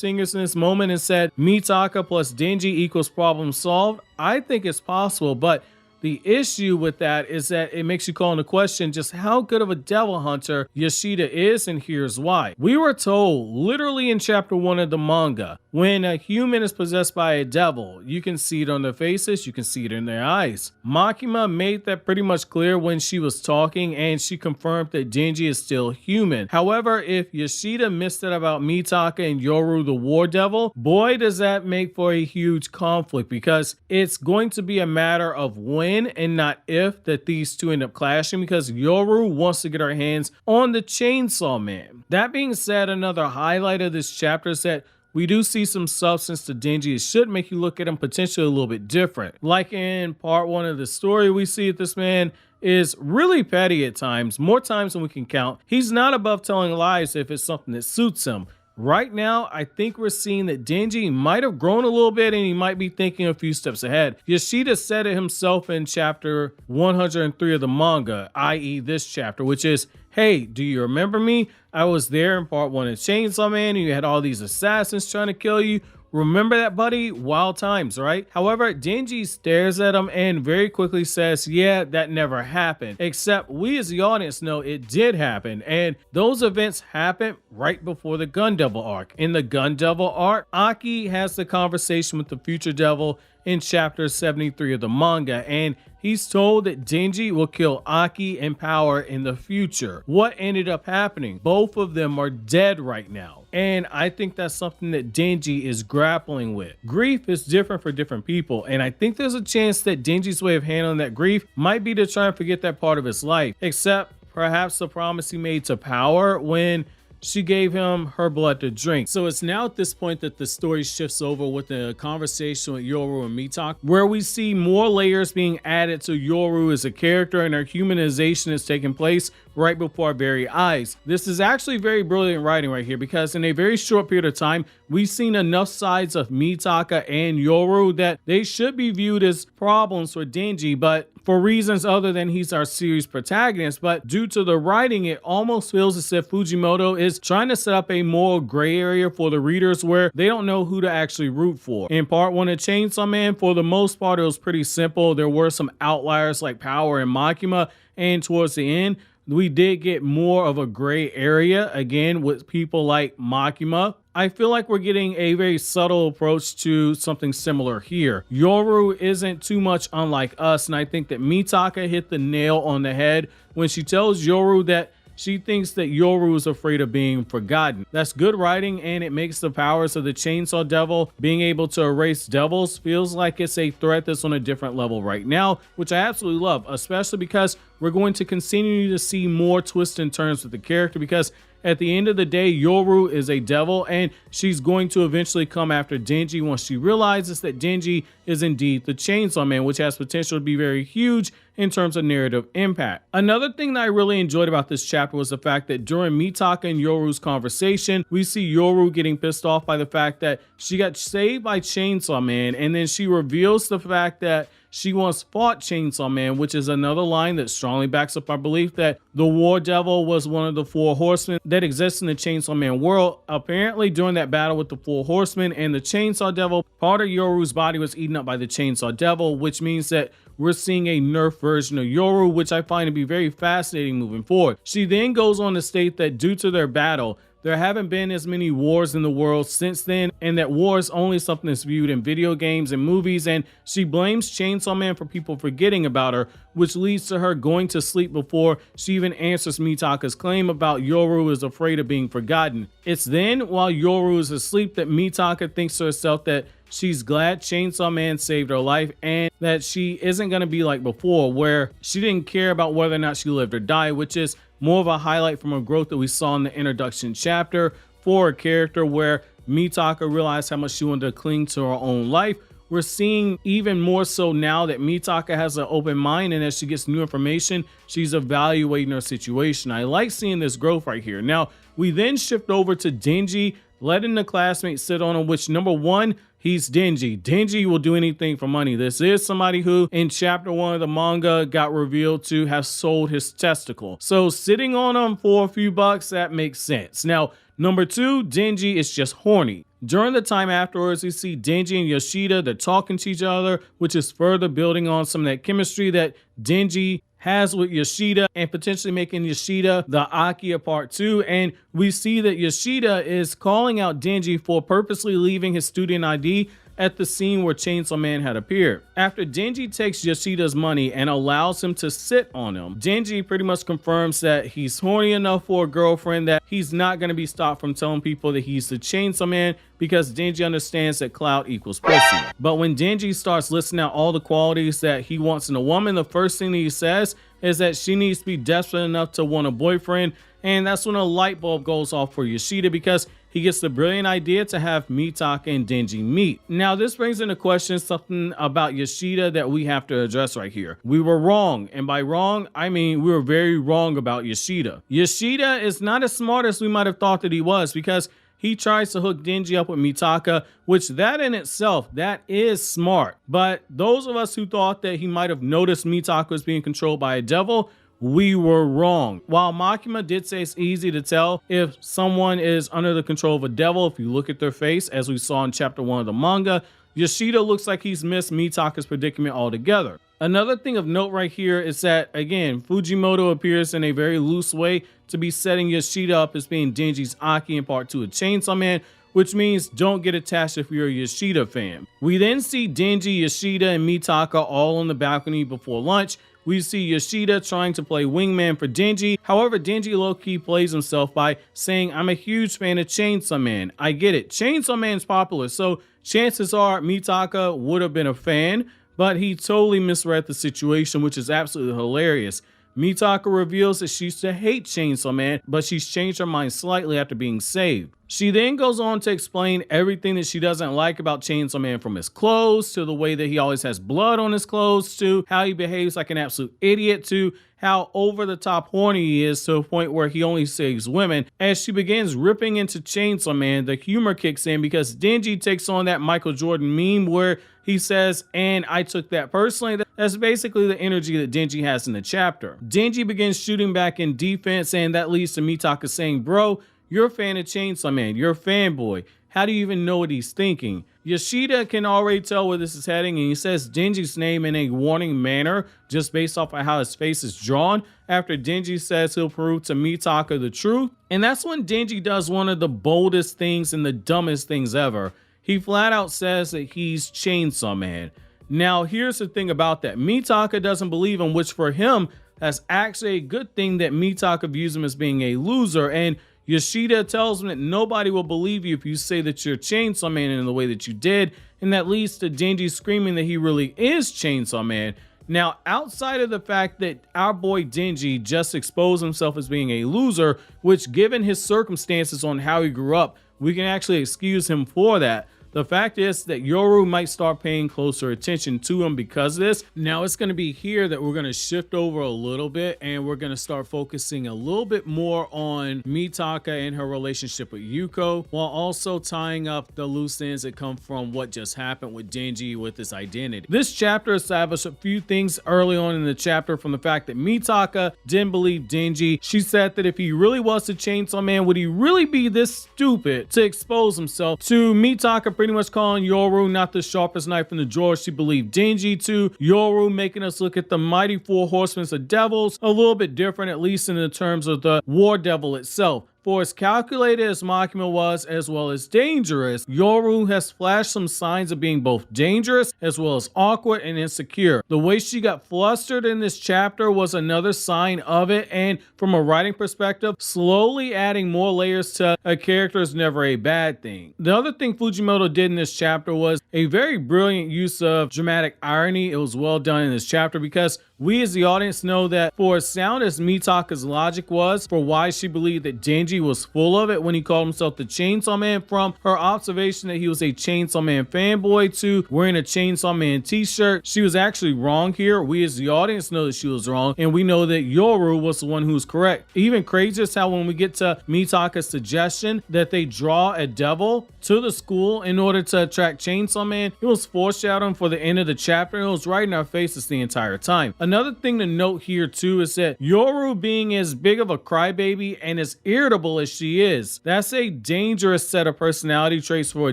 fingers in this moment and said Mitaka plus Denji equals problem solved? I think it's possible, but the issue with that is that it makes you call into question just how good of a devil hunter Yoshida is, and here's why. We were told, literally in chapter 1 of the manga, when a human is possessed by a devil, you can see it on their faces, you can see it in their eyes. Makima made that pretty much clear when she was talking, and she confirmed that Denji is still human. However, if Yoshida missed it about Mitaka and Yoru the war devil, boy does that make for a huge conflict, because it's going to be a matter of when and not if that these two end up clashing, because Yoru wants to get her hands on the Chainsaw Man. That being said, another highlight of this chapter is that we do see some substance to Denji. It should make you look at him potentially a little bit different. Like in part 1 of the story, we see that this man is really petty at times, more times than we can count. He's not above telling lies if it's something that suits him. Right now, I think we're seeing that Denji might have grown a little bit and he might be thinking a few steps ahead. Yoshida said it himself in chapter 103 of the manga, i.e. this chapter, which is, hey, do you remember me? I was there in part 1 of Chainsaw Man and you had all these assassins trying to kill you. Remember that, buddy? Wild times, right? However, Denji stares at him and very quickly says, yeah, that never happened. Except we as the audience know it did happen. And those events happened right before the Gun Devil arc. In the Gun Devil arc, Aki has the conversation with the future devil in chapter 73 of the manga, and he's told that Denji will kill Aki and Power in the future. What ended up happening? Both of them are dead right now. And I think that's something that Denji is grappling with. Grief is different for different people, and I think there's a chance that Denji's way of handling that grief might be to try and forget that part of his life, except perhaps the promise he made to Power when she gave him her blood to drink. So it's now at this point that the story shifts over with the conversation with Yoru and Mitaka, where we see more layers being added to Yoru as a character, and her humanization is taking place right before our very eyes. This is actually very brilliant writing right here, because in a very short period of time, we've seen enough sides of Mitaka and Yoru that they should be viewed as problems for Denji, but for reasons other than he's our series protagonist. But due to the writing, it almost feels as if Fujimoto is trying to set up a moral gray area for the readers where they don't know who to actually root for. In part 1 of Chainsaw Man, for the most part, it was pretty simple. There were some outliers like Power and Makima, and towards the end, we did get more of a gray area again with people like Makima. I feel like we're getting a very subtle approach to something similar here. Yoru isn't too much unlike us, and I think that Mitaka hit the nail on the head when she tells Yoru that she thinks that Yoru is afraid of being forgotten. That's good writing, and it makes the powers of the Chainsaw Devil being able to erase devils feels like it's a threat that's on a different level right now, which I absolutely love, especially because we're going to continue to see more twists and turns with the character, because at the end of the day, Yoru is a devil, and she's going to eventually come after Denji once she realizes that Denji is indeed the Chainsaw Man, which has potential to be very huge in terms of narrative impact. Another thing that I really enjoyed about this chapter was the fact that during Mitaka and Yoru's conversation, we see Yoru getting pissed off by the fact that she got saved by Chainsaw Man, and then she reveals the fact that she once fought Chainsaw Man, which is another line that strongly backs up our belief that the War Devil was one of the 4 horsemen that exists in the Chainsaw Man world. Apparently, during that battle with the 4 horsemen and the Chainsaw Devil, part of Yoru's body was eaten up by the Chainsaw Devil, which means that we're seeing a nerf version of Yoru, which I find to be very fascinating moving forward. She then goes on to state that due to their battle, there haven't been as many wars in the world since then, and that war is only something that's viewed in video games and movies, and she blames Chainsaw Man for people forgetting about her, which leads to her going to sleep before she even answers Mitaka's claim about Yoru is afraid of being forgotten. It's then, while Yoru is asleep, that Mitaka thinks to herself that she's glad Chainsaw Man saved her life and that she isn't going to be like before, where she didn't care about whether or not she lived or died, which is more of a highlight from a growth that we saw in the introduction chapter for a character where Mitaka realized how much she wanted to cling to her own life. We're seeing even more so now that Mitaka has an open mind, and as she gets new information, she's evaluating her situation. I like seeing this growth right here. Now, we then shift over to Denji, letting the classmates sit on him, which number one, he's Denji. Denji will do anything for money. This is somebody who in chapter 1 of the manga got revealed to have sold his testicle. So sitting on him for a few bucks, that makes sense. Now, number 2, Denji is just horny. During the time afterwards, we see Denji and Yoshida, they're talking to each other, which is further building on some of that chemistry that Denji has with Yoshida and potentially making Yoshida the Aki of part 2. And we see that Yoshida is calling out Denji for purposely leaving his student ID at the scene where Chainsaw Man had appeared. After Denji takes Yoshida's money and allows him to sit on him, Denji pretty much confirms that he's horny enough for a girlfriend that he's not going to be stopped from telling people that he's the Chainsaw Man, because Denji understands that clout equals pussy. But when Denji starts listing out all the qualities that he wants in a woman, the first thing that he says is that she needs to be desperate enough to want a boyfriend, and that's when a light bulb goes off for Yoshida, because he gets the brilliant idea to have Mitaka and Denji meet. Now, this brings into question something about Yoshida that we have to address right here. We were wrong, and by wrong, I mean we were very wrong about Yoshida. Yoshida is not as smart as we might have thought that he was, because he tries to hook Denji up with Mitaka, which that in itself, that is smart. But those of us who thought that he might have noticed Mitaka was being controlled by a devil, we were wrong. While Makima did say it's easy to tell if someone is under the control of a devil if you look at their face, as we saw in chapter 1 of the manga, Yoshida looks like he's missed Mitaka's predicament altogether. Another thing of note right here is that, again, Fujimoto appears in a very loose way to be setting Yoshida up as being Denji's Aki in part 2 of Chainsaw Man, which means don't get attached if you're a Yoshida fan. We then see Denji, Yoshida, and Mitaka all on the balcony before lunch. We see Yoshida trying to play wingman for Denji. However, Denji low-key plays himself by saying, I'm a huge fan of Chainsaw Man. I get it. Chainsaw Man's popular, so chances are Mitaka would have been a fan, but he totally misread the situation, which is absolutely hilarious. Mitaka reveals that she used to hate Chainsaw Man, but she's changed her mind slightly after being saved. She then goes on to explain everything that she doesn't like about Chainsaw Man, from his clothes to the way that he always has blood on his clothes, to how he behaves like an absolute idiot, to how over-the-top horny he is to a point where he only saves women. As she begins ripping into Chainsaw Man, the humor kicks in because Denji takes on that Michael Jordan meme where he says, and I took that personally. That's basically the energy that Denji has in the chapter. Denji begins shooting back in defense, and that leads to Mitaka saying, bro, you're a fan of Chainsaw Man. You're a fanboy. How do you even know what he's thinking? Yoshida can already tell where this is heading, and he says Denji's name in a warning manner just based off of how his face is drawn after Denji says he'll prove to Mitaka the truth. And that's when Denji does one of the boldest things and the dumbest things ever. He flat out says that he's Chainsaw Man. Now, here's the thing about that. Mitaka doesn't believe him, which for him, that's actually a good thing that Mitaka views him as being a loser. And Yoshida tells him that nobody will believe you if you say that you're Chainsaw Man in the way that you did, and that leads to Denji screaming that he really is Chainsaw Man. Now, outside of the fact that our boy Denji just exposed himself as being a loser, which given his circumstances on how he grew up, we can actually excuse him for that. The fact is that Yoru might start paying closer attention to him because of this. Now it's going to be here that we're going to shift over a little bit and we're going to start focusing a little bit more on Mitaka and her relationship with Yuko, while also tying up the loose ends that come from what just happened with Denji with his identity. This chapter established a few things early on in the chapter, from the fact that Mitaka didn't believe Denji. She said that if he really was the Chainsaw Man, would he really be this stupid to expose himself, to Mitaka pretty much calling Yoru not the sharpest knife in the drawer she believed Denji to, Yoru making us look at the mighty four horsemen of devils a little bit different, at least in the terms of the war devil itself. For as calculated as Makima was, as well as dangerous, Yoru has flashed some signs of being both dangerous as well as awkward and insecure. The way she got flustered in this chapter was another sign of it, and from a writing perspective, slowly adding more layers to a character is never a bad thing. The other thing Fujimoto did in this chapter was a very brilliant use of dramatic irony. It was well done in this chapter because we as the audience know that for as sound as Mitaka's logic was for why she believed that Denji was full of it when he called himself the Chainsaw Man, from her observation that he was a Chainsaw Man fanboy to wearing a Chainsaw Man t-shirt, she was actually wrong here. We as the audience know that she was wrong, and we know that Yoru was the one who was correct. Even crazier is how when we get to Mitaka's suggestion that they draw a devil to the school in order to attract Chainsaw Man, it was foreshadowing for the end of the chapter. It was right in our faces the entire time. Another thing to note here too is that Yoru, being as big of a crybaby and as irritable as she is, that's a dangerous set of personality traits for a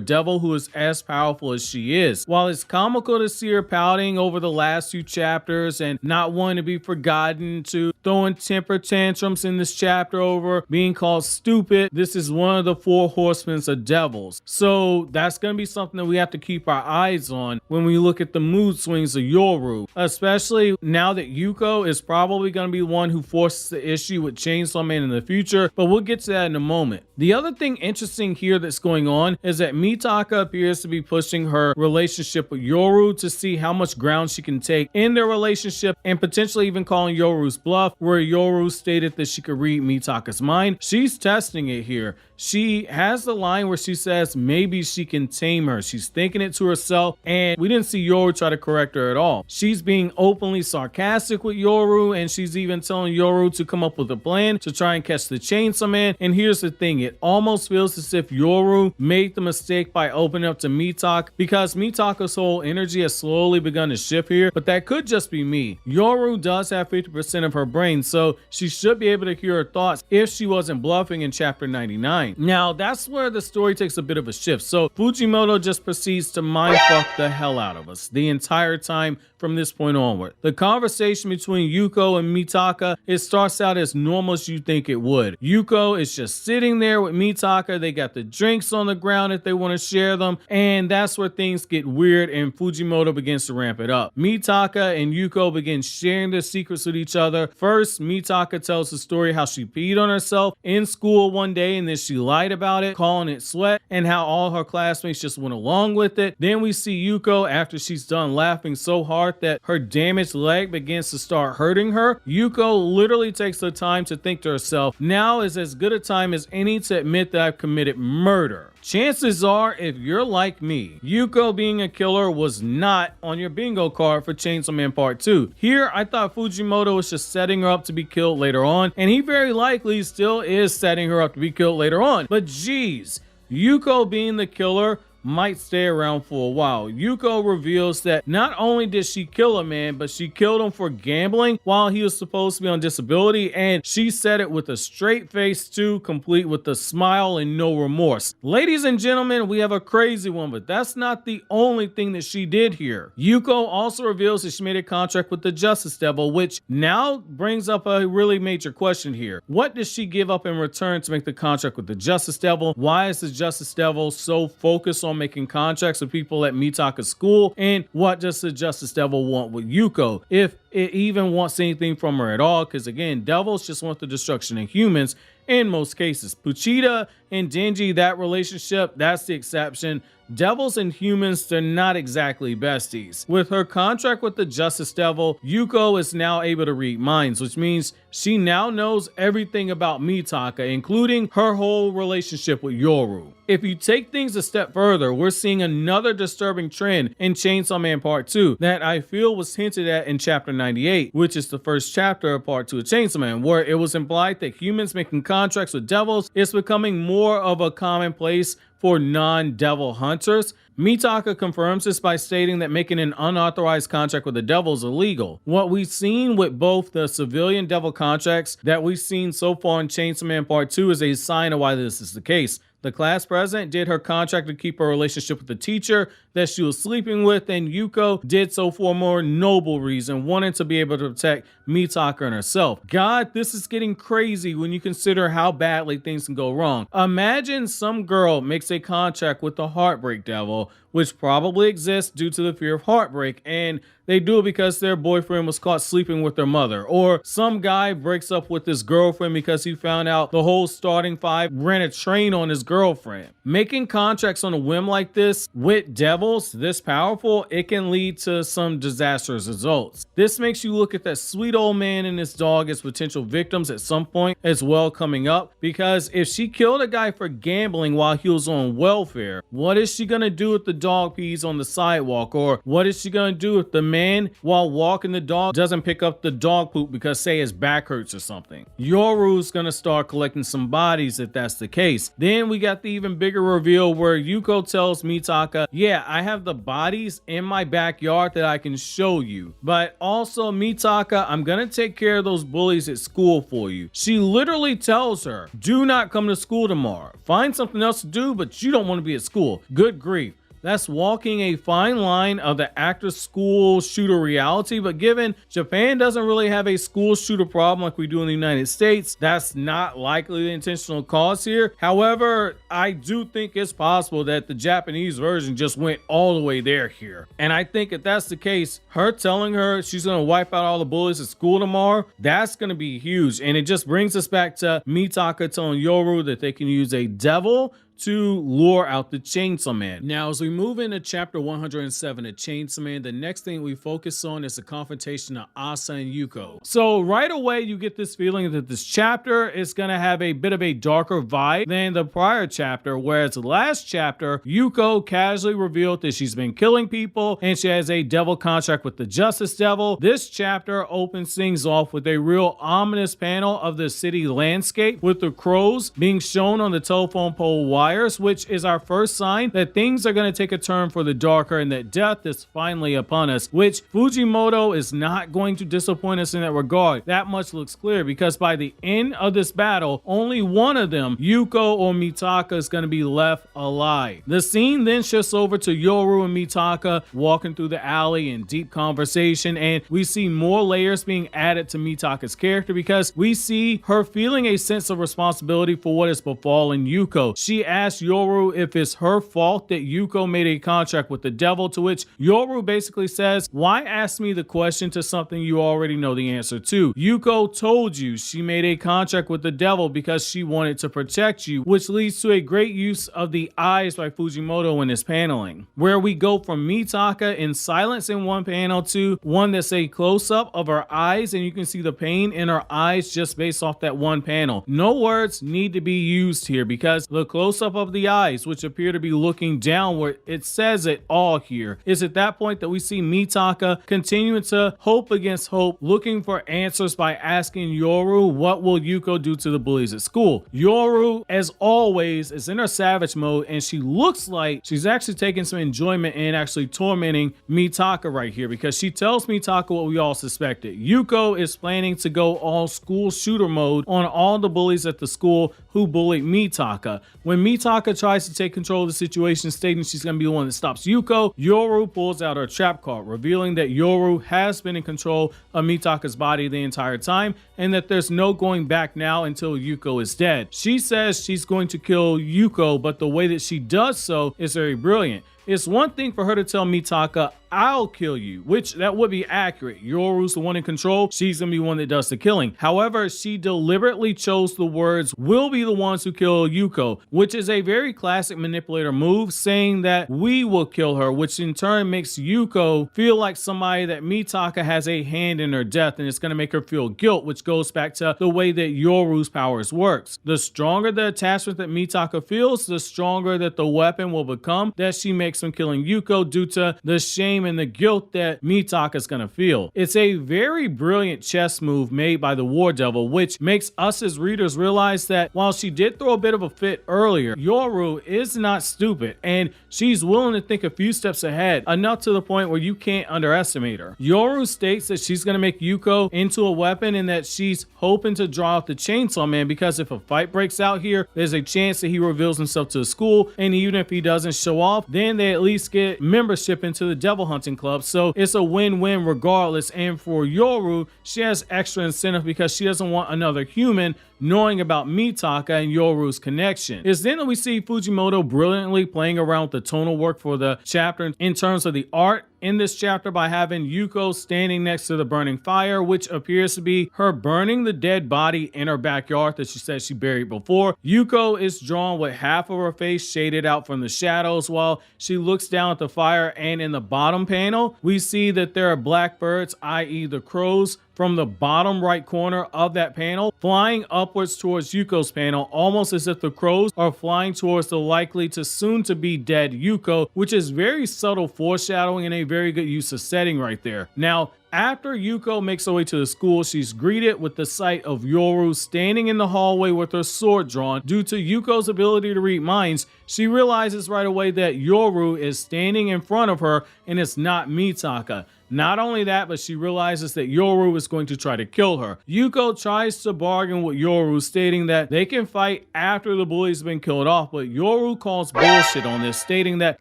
devil who is as powerful as she is. While it's comical to see her pouting over the last few chapters and not wanting to be forgotten, to throwing temper tantrums in this chapter over being called stupid, this is one of the four horsemen of devils. So that's going to be something that we have to keep our eyes on when we look at the mood swings of Yoru, especially now that Yuko is probably going to be one who forces the issue with Chainsaw Man in the future, but we'll get to that in a moment. The other thing interesting here that's going on is that Mitaka appears to be pushing her relationship with Yoru to see how much ground she can take in their relationship, and potentially even calling Yoru's bluff, where Yoru stated that she could read Mitaka's mind. She's testing it here. She has the line where she says maybe she can tame her. She's thinking it to herself, and we didn't see Yoru try to correct her at all. She's being openly sarcastic with Yoru, and she's even telling Yoru to come up with a plan to try and catch the Chainsaw Man. And here's the thing, it almost feels as if Yoru made the mistake by opening up to Mitaka, because Mitaka's whole energy has slowly begun to shift here, but that could just be me. Yoru does have 50% of her brain, so she should be able to hear her thoughts if she wasn't bluffing in chapter 99. Now that's where the story takes a bit of a shift. So Fujimoto just proceeds to mindfuck the hell out of us the entire time from this point onward. The conversation between Yuko and Mitaka, it starts out as normal as you think it would. Yuko is just sitting there with Mitaka. They got the drinks on the ground if they want to share them, and that's where things get weird and Fujimoto begins to ramp it up. Mitaka and Yuko begin sharing their secrets with each other. First, Mitaka tells the story how she peed on herself in school one day and then she lied about it, calling it sweat, and how all her classmates just went along with it. Then we see Yuko after she's done laughing so hard that her damaged leg begins to start hurting her. Yuko literally takes the time to think to herself, now is as good a time as any to admit that I've committed murder. Chances are, if you're like me, Yuko being a killer was not on your bingo card for Chainsaw Man Part 2. Here, I thought Fujimoto was just setting her up to be killed later on, and he very likely still is setting her up to be killed later on. But geez, Yuko being the killer might stay around for a while. Yuko reveals that not only did she kill a man, but she killed him for gambling while he was supposed to be on disability, and she said it with a straight face too, complete with a smile and no remorse. Ladies and gentlemen, we have a crazy one, but that's not the only thing that she did here. Yuko also reveals that she made a contract with the Justice Devil, which now brings up a really major question here. What does she give up in return to make the contract with the Justice Devil? Why is the Justice Devil so focused on making contracts with people at Mitaka's school? And what does the Justice Devil want with Yuko, if it even wants anything from her at all? Because again, devils just want the destruction of humans, in most cases. Pochita and Denji, that relationship, that's the exception. Devils and humans, they're not exactly besties. With her contract with the Justice Devil, Yuko is now able to read minds, which means she now knows everything about Mitaka, including her whole relationship with Yoru. If you take things a step further, we're seeing another disturbing trend in Chainsaw Man Part 2 that I feel was hinted at in Chapter 98, which is the first chapter of Part 2 of Chainsaw Man, where it was implied that humans making contracts with devils is becoming more of a commonplace for non-devil hunters. Mitaka confirms this by stating that making an unauthorized contract with the devil is illegal. What we've seen with both the civilian devil contracts that we've seen so far in Chainsaw Man Part 2 is a sign of why this is the case. The class president did her contract to keep her relationship with the teacher that she was sleeping with, and Yuko did so for a more noble reason, wanting to be able to protect Mitaka and herself. God, this is getting crazy when you consider how badly things can go wrong. Imagine some girl makes a contract with the Heartbreak Devil, which probably exists due to the fear of heartbreak, and they do it because their boyfriend was caught sleeping with their mother. Or some guy breaks up with his girlfriend because he found out the whole starting five ran a train on his girlfriend. Making contracts on a whim like this with devils this powerful, it can lead to some disastrous results. This makes you look at that sweet old man and his dog as potential victims at some point as well coming up, because if she killed a guy for gambling while he was on welfare, what is she gonna do if the dog pees on the sidewalk? Or what is she gonna do if the man while walking the dog doesn't pick up the dog poop because say his back hurts or something? Yoru's gonna start collecting some bodies if that's the case. Then we got the even bigger reveal where Yuko tells Mitaka, yeah, I have the bodies in my backyard that I can show you, but also Mitaka, I'm gonna take care of those bullies at school for you. She literally tells her, do not come to school tomorrow. Find something else to do, but you don't want to be at school. Good grief. That's walking a fine line of the actor school shooter reality, but given Japan doesn't really have a school shooter problem like we do in the United States, that's not likely the intentional cause here. However, I do think it's possible that the Japanese version just went all the way there here. And I think if that's the case, her telling her she's going to wipe out all the bullies at school tomorrow, that's going to be huge. And it just brings us back to Mitaka telling Yoru that they can use a devil to lure out the Chainsaw Man. Now, as we move into chapter 107 of Chainsaw Man, the next thing we focus on is the confrontation of Asa and Yuko. So right away, you get this feeling that this chapter is going to have a bit of a darker vibe than the prior chapter, whereas the last chapter, Yuko casually revealed that she's been killing people and she has a devil contract with the Justice Devil. This chapter opens things off with a real ominous panel of the city landscape with the crows being shown on the telephone pole wire, which is our first sign that things are going to take a turn for the darker and that death is finally upon us, which Fujimoto is not going to disappoint us in that regard. That much looks clear, because by the end of this battle, only one of them, Yuko or Mitaka, is going to be left alive. The scene then shifts over to Yoru and Mitaka walking through the alley in deep conversation, and we see more layers being added to Mitaka's character because we see her feeling a sense of responsibility for what has befallen Yuko. She asks Yoru if it's her fault that Yuko made a contract with the devil, to which Yoru basically says, why ask me the question to something you already know the answer to? Yuko told you she made a contract with the devil because she wanted to protect you, which leads to a great use of the eyes by Fujimoto in this paneling, where we go from Mitaka in silence in one panel to one that's a close-up of her eyes, and you can see the pain in her eyes just based off that one panel. No words need to be used here because the close-up of the eyes, which appear to be looking downward, it says it all here. It's at that point that we see Mitaka continuing to hope against hope, looking for answers by asking Yoru, what will Yuko do to the bullies at school? Yoru, as always, is in her savage mode, and she looks like she's actually taking some enjoyment in actually tormenting Mitaka right here, because she tells Mitaka what we all suspected. Yuko is planning to go all school shooter mode on all the bullies at the school who bullied Mitaka. When Mitaka tries to take control of the situation, stating she's going to be the one that stops Yuko, Yoru pulls out her trap card, revealing that Yoru has been in control of Mitaka's body the entire time, and that there's no going back now until Yuko is dead. She says she's going to kill Yuko, but the way that she does so is very brilliant. It's one thing for her to tell Mitaka, I'll kill you, which that would be accurate. Yoru's the one in control. She's gonna be one that does the killing. However, she deliberately chose the words, we'll be the ones who kill Yuko, which is a very classic manipulator move, saying that we will kill her, which in turn makes Yuko feel like somebody that Mitaka has a hand in her death, and it's gonna make her feel guilt, which goes back to the way that Yoru's powers works. The stronger the attachment that Mitaka feels, the stronger that the weapon will become that she makes from killing Yuko due to the shame and the guilt that Mitaka is gonna feel. It's a very brilliant chess move made by the War Devil, which makes us as readers realize that while she did throw a bit of a fit earlier, Yoru is not stupid, and she's willing to think a few steps ahead, enough to the point where you can't underestimate her. Yoru states that she's gonna make Yuko into a weapon and that she's hoping to draw out the Chainsaw Man, because if a fight breaks out here, there's a chance that he reveals himself to the school, and even if he doesn't show off, then they at least get membership into the Devil Hunting Club. So it's a win-win regardless, and for Yoru, she has extra incentive because she doesn't want another human knowing about Mitaka and Yoru's connection. It's then that we see Fujimoto brilliantly playing around with the tonal work for the chapter in terms of the art in this chapter by having Yuko standing next to the burning fire, which appears to be her burning the dead body in her backyard that she said she buried before. Yuko is drawn with half of her face shaded out from the shadows while she looks down at the fire, and in the bottom panel, we see that there are blackbirds, i.e. the crows, from the bottom right corner of that panel, flying upwards towards Yuko's panel, almost as if the crows are flying towards the likely to soon to be dead Yuko, which is very subtle foreshadowing and a very good use of setting right there. Now, after Yuko makes her way to the school, she's greeted with the sight of Yoru standing in the hallway with her sword drawn. Due to Yuko's ability to read minds, she realizes right away that Yoru is standing in front of her and it's not Mitaka. Not only that, but she realizes that Yoru is going to try to kill her. Yuko tries to bargain with Yoru, stating that they can fight after the bully's been killed off, but Yoru calls bullshit on this, stating that,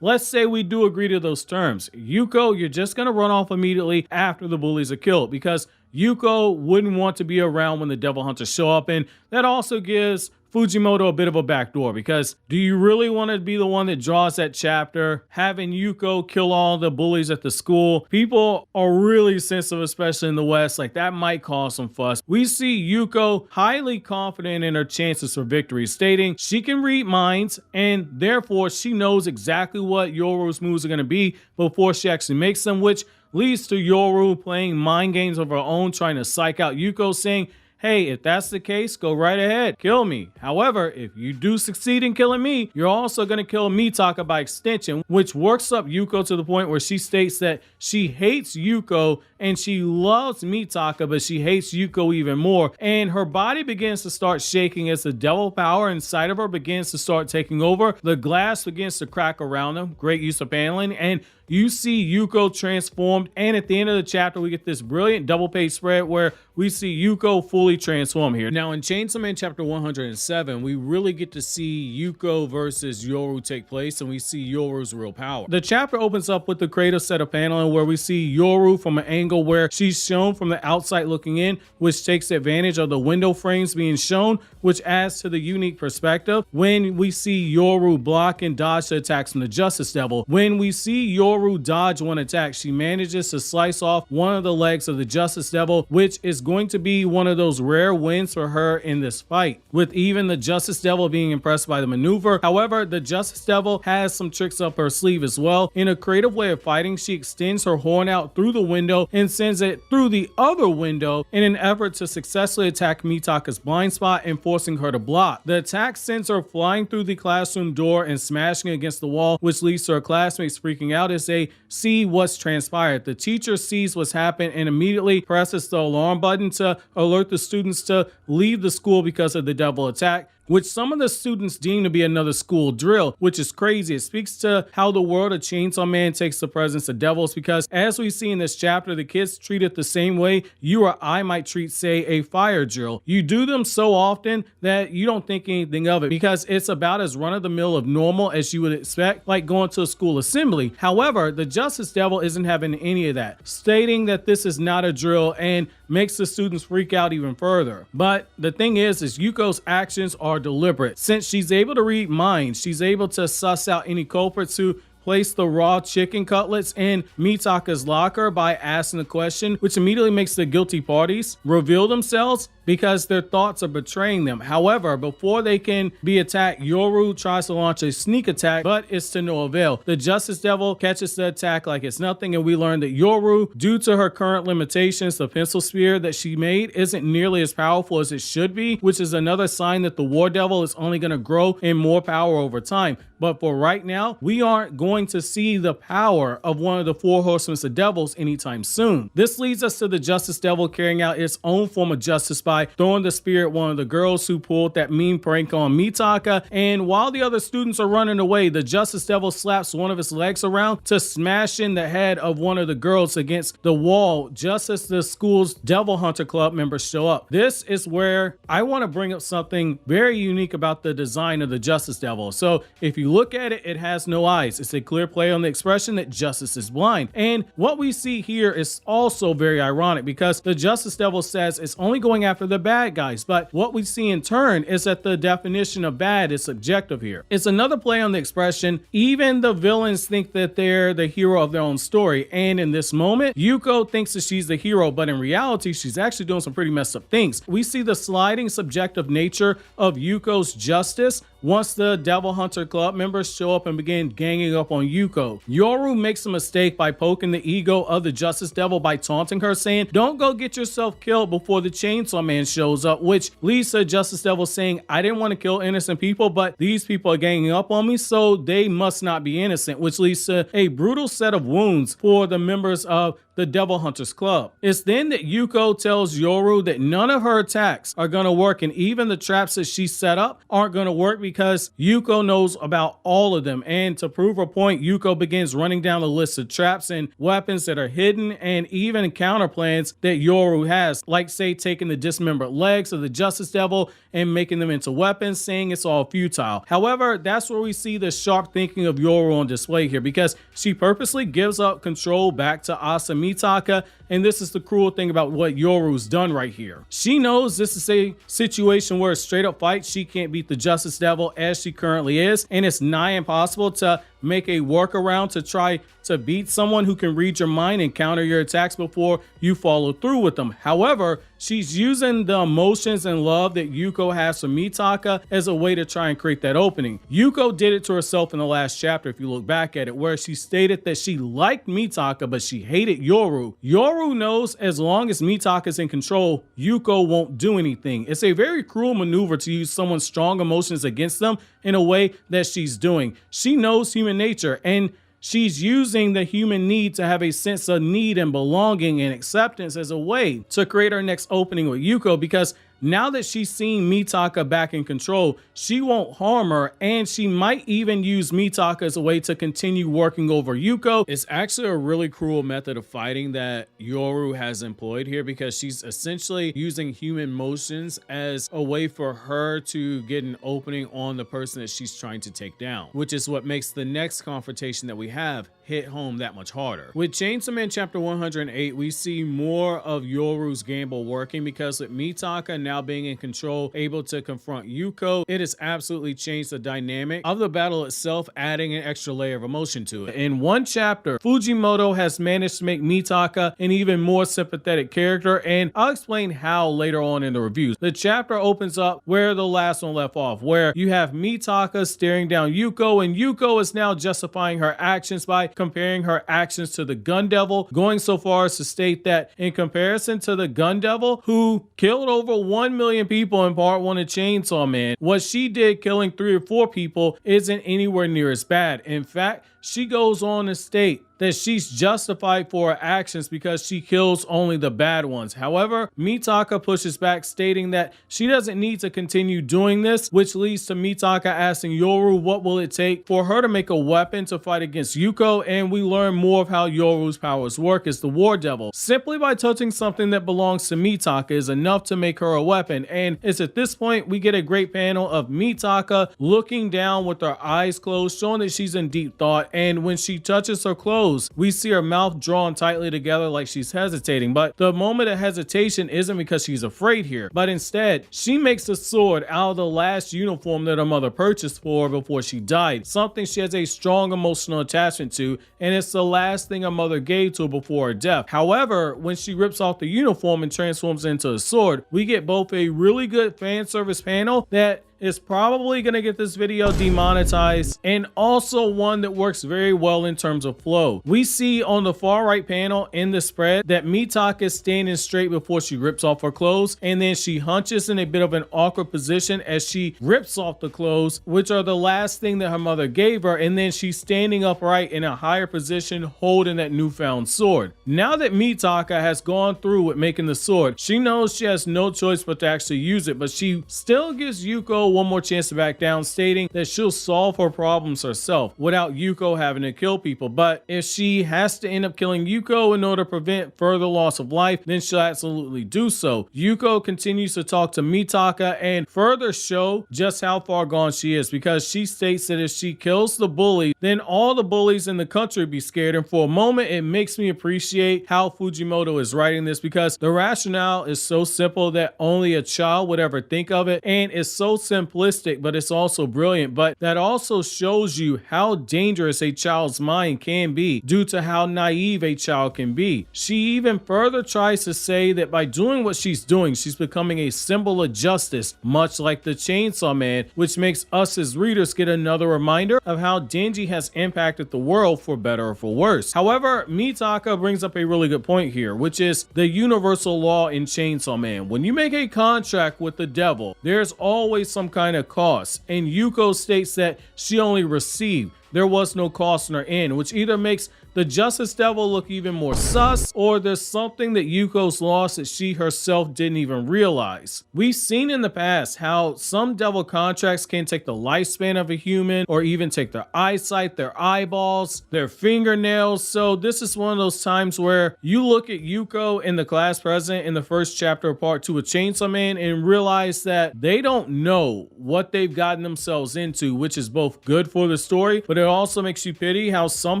let's say we do agree to those terms. Yuko, you're just going to run off immediately after the bullies are killed, because Yuko wouldn't want to be around when the Devil Hunters show up, and that also gives Fujimoto a bit of a backdoor, because do you really want to be the one that draws that chapter, having Yuko kill all the bullies at the school? People are really sensitive, especially in the West, like that might cause some fuss. We see Yuko highly confident in her chances for victory, stating she can read minds and therefore she knows exactly what Yoru's moves are going to be before she actually makes them, which leads to Yoru playing mind games of her own, trying to psych out Yuko, saying, hey, if that's the case, go right ahead, kill me. However, if you do succeed in killing me, you're also going to kill Mitaka by extension, which works up Yuko to the point where she states that she hates Yuko and she loves Mitaka, but she hates Yuko even more. And her body begins to start shaking as the devil power inside of her begins to start taking over. The glass begins to crack around them. Great use of paneling. And you see Yuko transformed, and at the end of the chapter we get this brilliant double page spread where we see Yuko fully transformed here. Now in Chainsaw Man chapter 107, we really get to see Yuko versus Yoru take place, and we see Yoru's real power. The chapter opens up with the creative set of paneling where we see Yoru from an angle where she's shown from the outside looking in, which takes advantage of the window frames being shown, which adds to the unique perspective. When we see Yoru block and dodge the attacks from the Justice Devil, when we see Yoru dodge one attack, she manages to slice off one of the legs of the Justice Devil, which is going to be one of those rare wins for her in this fight, with even the Justice Devil being impressed by the maneuver. However, the Justice Devil has some tricks up her sleeve as well. In a creative way of fighting, she extends her horn out through the window and sends it through the other window in an effort to successfully attack Mitaka's blind spot and forcing her to block. The attack sends her flying through the classroom door and smashing against the wall, which leads to her classmates freaking out as they see what's transpired. The teacher sees what's happened and immediately presses the alarm button to alert the students to leave the school because of the devil attack, which some of the students deem to be another school drill, which is crazy. It speaks to how the world of Chainsaw Man takes the presence of devils, because as we see in this chapter, the kids treat it the same way you or I might treat, say, a fire drill. You do them so often that you don't think anything of it, because it's about as run-of-the-mill of normal as you would expect, like going to a school assembly. However, the Justice Devil isn't having any of that, stating that this is not a drill and makes the students freak out even further. But the thing is Yuko's actions are deliberate. Since she's able to read minds, she's able to suss out any culprits who placed the raw chicken cutlets in Mitaka's locker by asking the question, which immediately makes the guilty parties reveal themselves because their thoughts are betraying them. However, before they can be attacked, Yoru tries to launch a sneak attack, but it's to no avail. The Justice Devil catches the attack like it's nothing, and we learn that Yoru, due to her current limitations, the pencil spear that she made isn't nearly as powerful as it should be, which is another sign that the War Devil is only going to grow in more power over time. But for right now, we aren't going to see the power of one of the four horsemen of devils anytime soon. This leads us to the Justice Devil carrying out its own form of justice by throwing the spear at one of the girls who pulled that mean prank on Mitaka. And while the other students are running away, the Justice Devil slaps one of his legs around to smash in the head of one of the girls against the wall just as the school's Devil Hunter Club members show up. This is where I want to bring up something very unique about the design of the Justice Devil. So if you look at it, it has no eyes. It's a clear play on the expression that justice is blind. And what we see here is also very ironic because the Justice Devil says it's only going after the bad guys. But what we see in turn is that the definition of bad is subjective here. It's another play on the expression, even the villains think that they're the hero of their own story. And in this moment, Yuko thinks that she's the hero, but in reality, she's actually doing some pretty messed up things. We see the sliding subjective nature of Yuko's justice once the Devil Hunter Club members show up and begin ganging up on Yuko. Yoru makes a mistake by poking the ego of the Justice Devil by taunting her, saying, "Don't go get yourself killed before the Chainsaw Man shows up," which leads to Justice Devil saying, "I didn't want to kill innocent people, but these people are ganging up on me, so they must not be innocent," which leads to a brutal set of wounds for the members of the Devil Hunters Club. It's then that Yuko tells Yoru that none of her attacks are going to work, and even the traps that she set up aren't going to work because Yuko knows about all of them. And to prove her point, Yuko begins running down a list of traps and weapons that are hidden and even counter plans that Yoru has, like say taking the dismembered legs of the Justice Devil and making them into weapons, saying it's all futile. However, that's where we see the sharp thinking of Yoru on display here, because she purposely gives up control back to Asa Mitaka, and this is the cruel thing about what Yoru's done right here. She knows this is a situation where a straight up fight, she can't beat the Justice Devil as she currently is, and it's nigh impossible to make a workaround to try to beat someone who can read your mind and counter your attacks before you follow through with them. However, she's using the emotions and love that Yuko has for Mitaka as a way to try and create that opening. Yuko did it to herself in the last chapter, if you look back at it, where she stated that she liked Mitaka, but she hated Yoru. Yoru knows as long as Mitaka's in control, Yuko won't do anything. It's a very cruel maneuver to use someone's strong emotions against them in a way that she's doing. She knows human nature, and she's using the human need to have a sense of need and belonging and acceptance as a way to create her next opening with Yuko, because now that she's seen Mitaka back in control, she won't harm her, and she might even use Mitaka as a way to continue working over Yuko. It's actually a really cruel method of fighting that Yoru has employed here, because she's essentially using human motions as a way for her to get an opening on the person that she's trying to take down, which is what makes the next confrontation that we have hit home that much harder. With Chainsaw Man chapter 108, we see more of Yoru's gamble working, because with Mitaka now being in control, able to confront Yuko, it has absolutely changed the dynamic of the battle itself, adding an extra layer of emotion to it. In one chapter, Fujimoto has managed to make Mitaka an even more sympathetic character, and I'll explain how later on in the reviews. The chapter opens up where the last one left off, where you have Mitaka staring down Yuko, and Yuko is now justifying her actions by comparing her actions to the Gun Devil, going so far as to state that in comparison to the Gun Devil, who killed over 1 million people in part 1 of Chainsaw Man, what she did killing 3 or 4 people isn't anywhere near as bad. In fact, she goes on to state that she's justified for her actions because she kills only the bad ones. However, Mitaka pushes back, stating that she doesn't need to continue doing this, which leads to Mitaka asking Yoru what will it take for her to make a weapon to fight against Yuko, and we learn more of how Yoru's powers work as the War Devil. Simply by touching something that belongs to Mitaka is enough to make her a weapon, and it's at this point we get a great panel of Mitaka looking down with her eyes closed, showing that she's in deep thought, and when she touches her clothes, clothes, we see her mouth drawn tightly together like she's hesitating. But the moment of hesitation isn't because she's afraid here, but instead she makes a sword out of the last uniform that her mother purchased for her before she died, something she has a strong emotional attachment to, and it's the last thing her mother gave to her before her death. However, when she rips off the uniform and transforms it into a sword, we get both a really good fan service panel that is probably going to get this video demonetized, and also one that works very well in terms of flow. We see on the far right panel in the spread that Mitaka is standing straight before she rips off her clothes, and then she hunches in a bit of an awkward position as she rips off the clothes, which are the last thing that her mother gave her, and then she's standing upright in a higher position holding that newfound sword. Now that Mitaka has gone through with making the sword, she knows she has no choice but to actually use it, but she still gives Yuko one more chance to back down, stating that she'll solve her problems herself without Yuko having to kill people. But if she has to end up killing Yuko in order to prevent further loss of life, then she'll absolutely do so. Yuko continues to talk to Mitaka and further show just how far gone she is, because she states that if she kills the bully, then all the bullies in the country would be scared. And for a moment, it makes me appreciate how Fujimoto is writing this, because the rationale is so simple that only a child would ever think of it, and it's so simplistic, but it's also brilliant. But that also shows you how dangerous a child's mind can be due to how naive a child can be. She even further tries to say that by doing what she's doing, she's becoming a symbol of justice, much like the Chainsaw Man, which makes us as readers get another reminder of how Denji has impacted the world for better or for worse. However, Mitaka brings up a really good point here, which is the universal law in Chainsaw Man. When you make a contract with the devil, there's always some kind of cost, and Yuko states that she only received. There was no cost on her end, which either makes the Justice Devil look even more sus, or there's something that Yuko's lost that she herself didn't even realize. We've seen in the past how some devil contracts can take the lifespan of a human, or even take their eyesight, their eyeballs, their fingernails. So this is one of those times where you look at Yuko and the class president in the first chapter of part 2 of Chainsaw Man and realize that they don't know what they've gotten themselves into, which is both good for the story, but it also makes you pity how some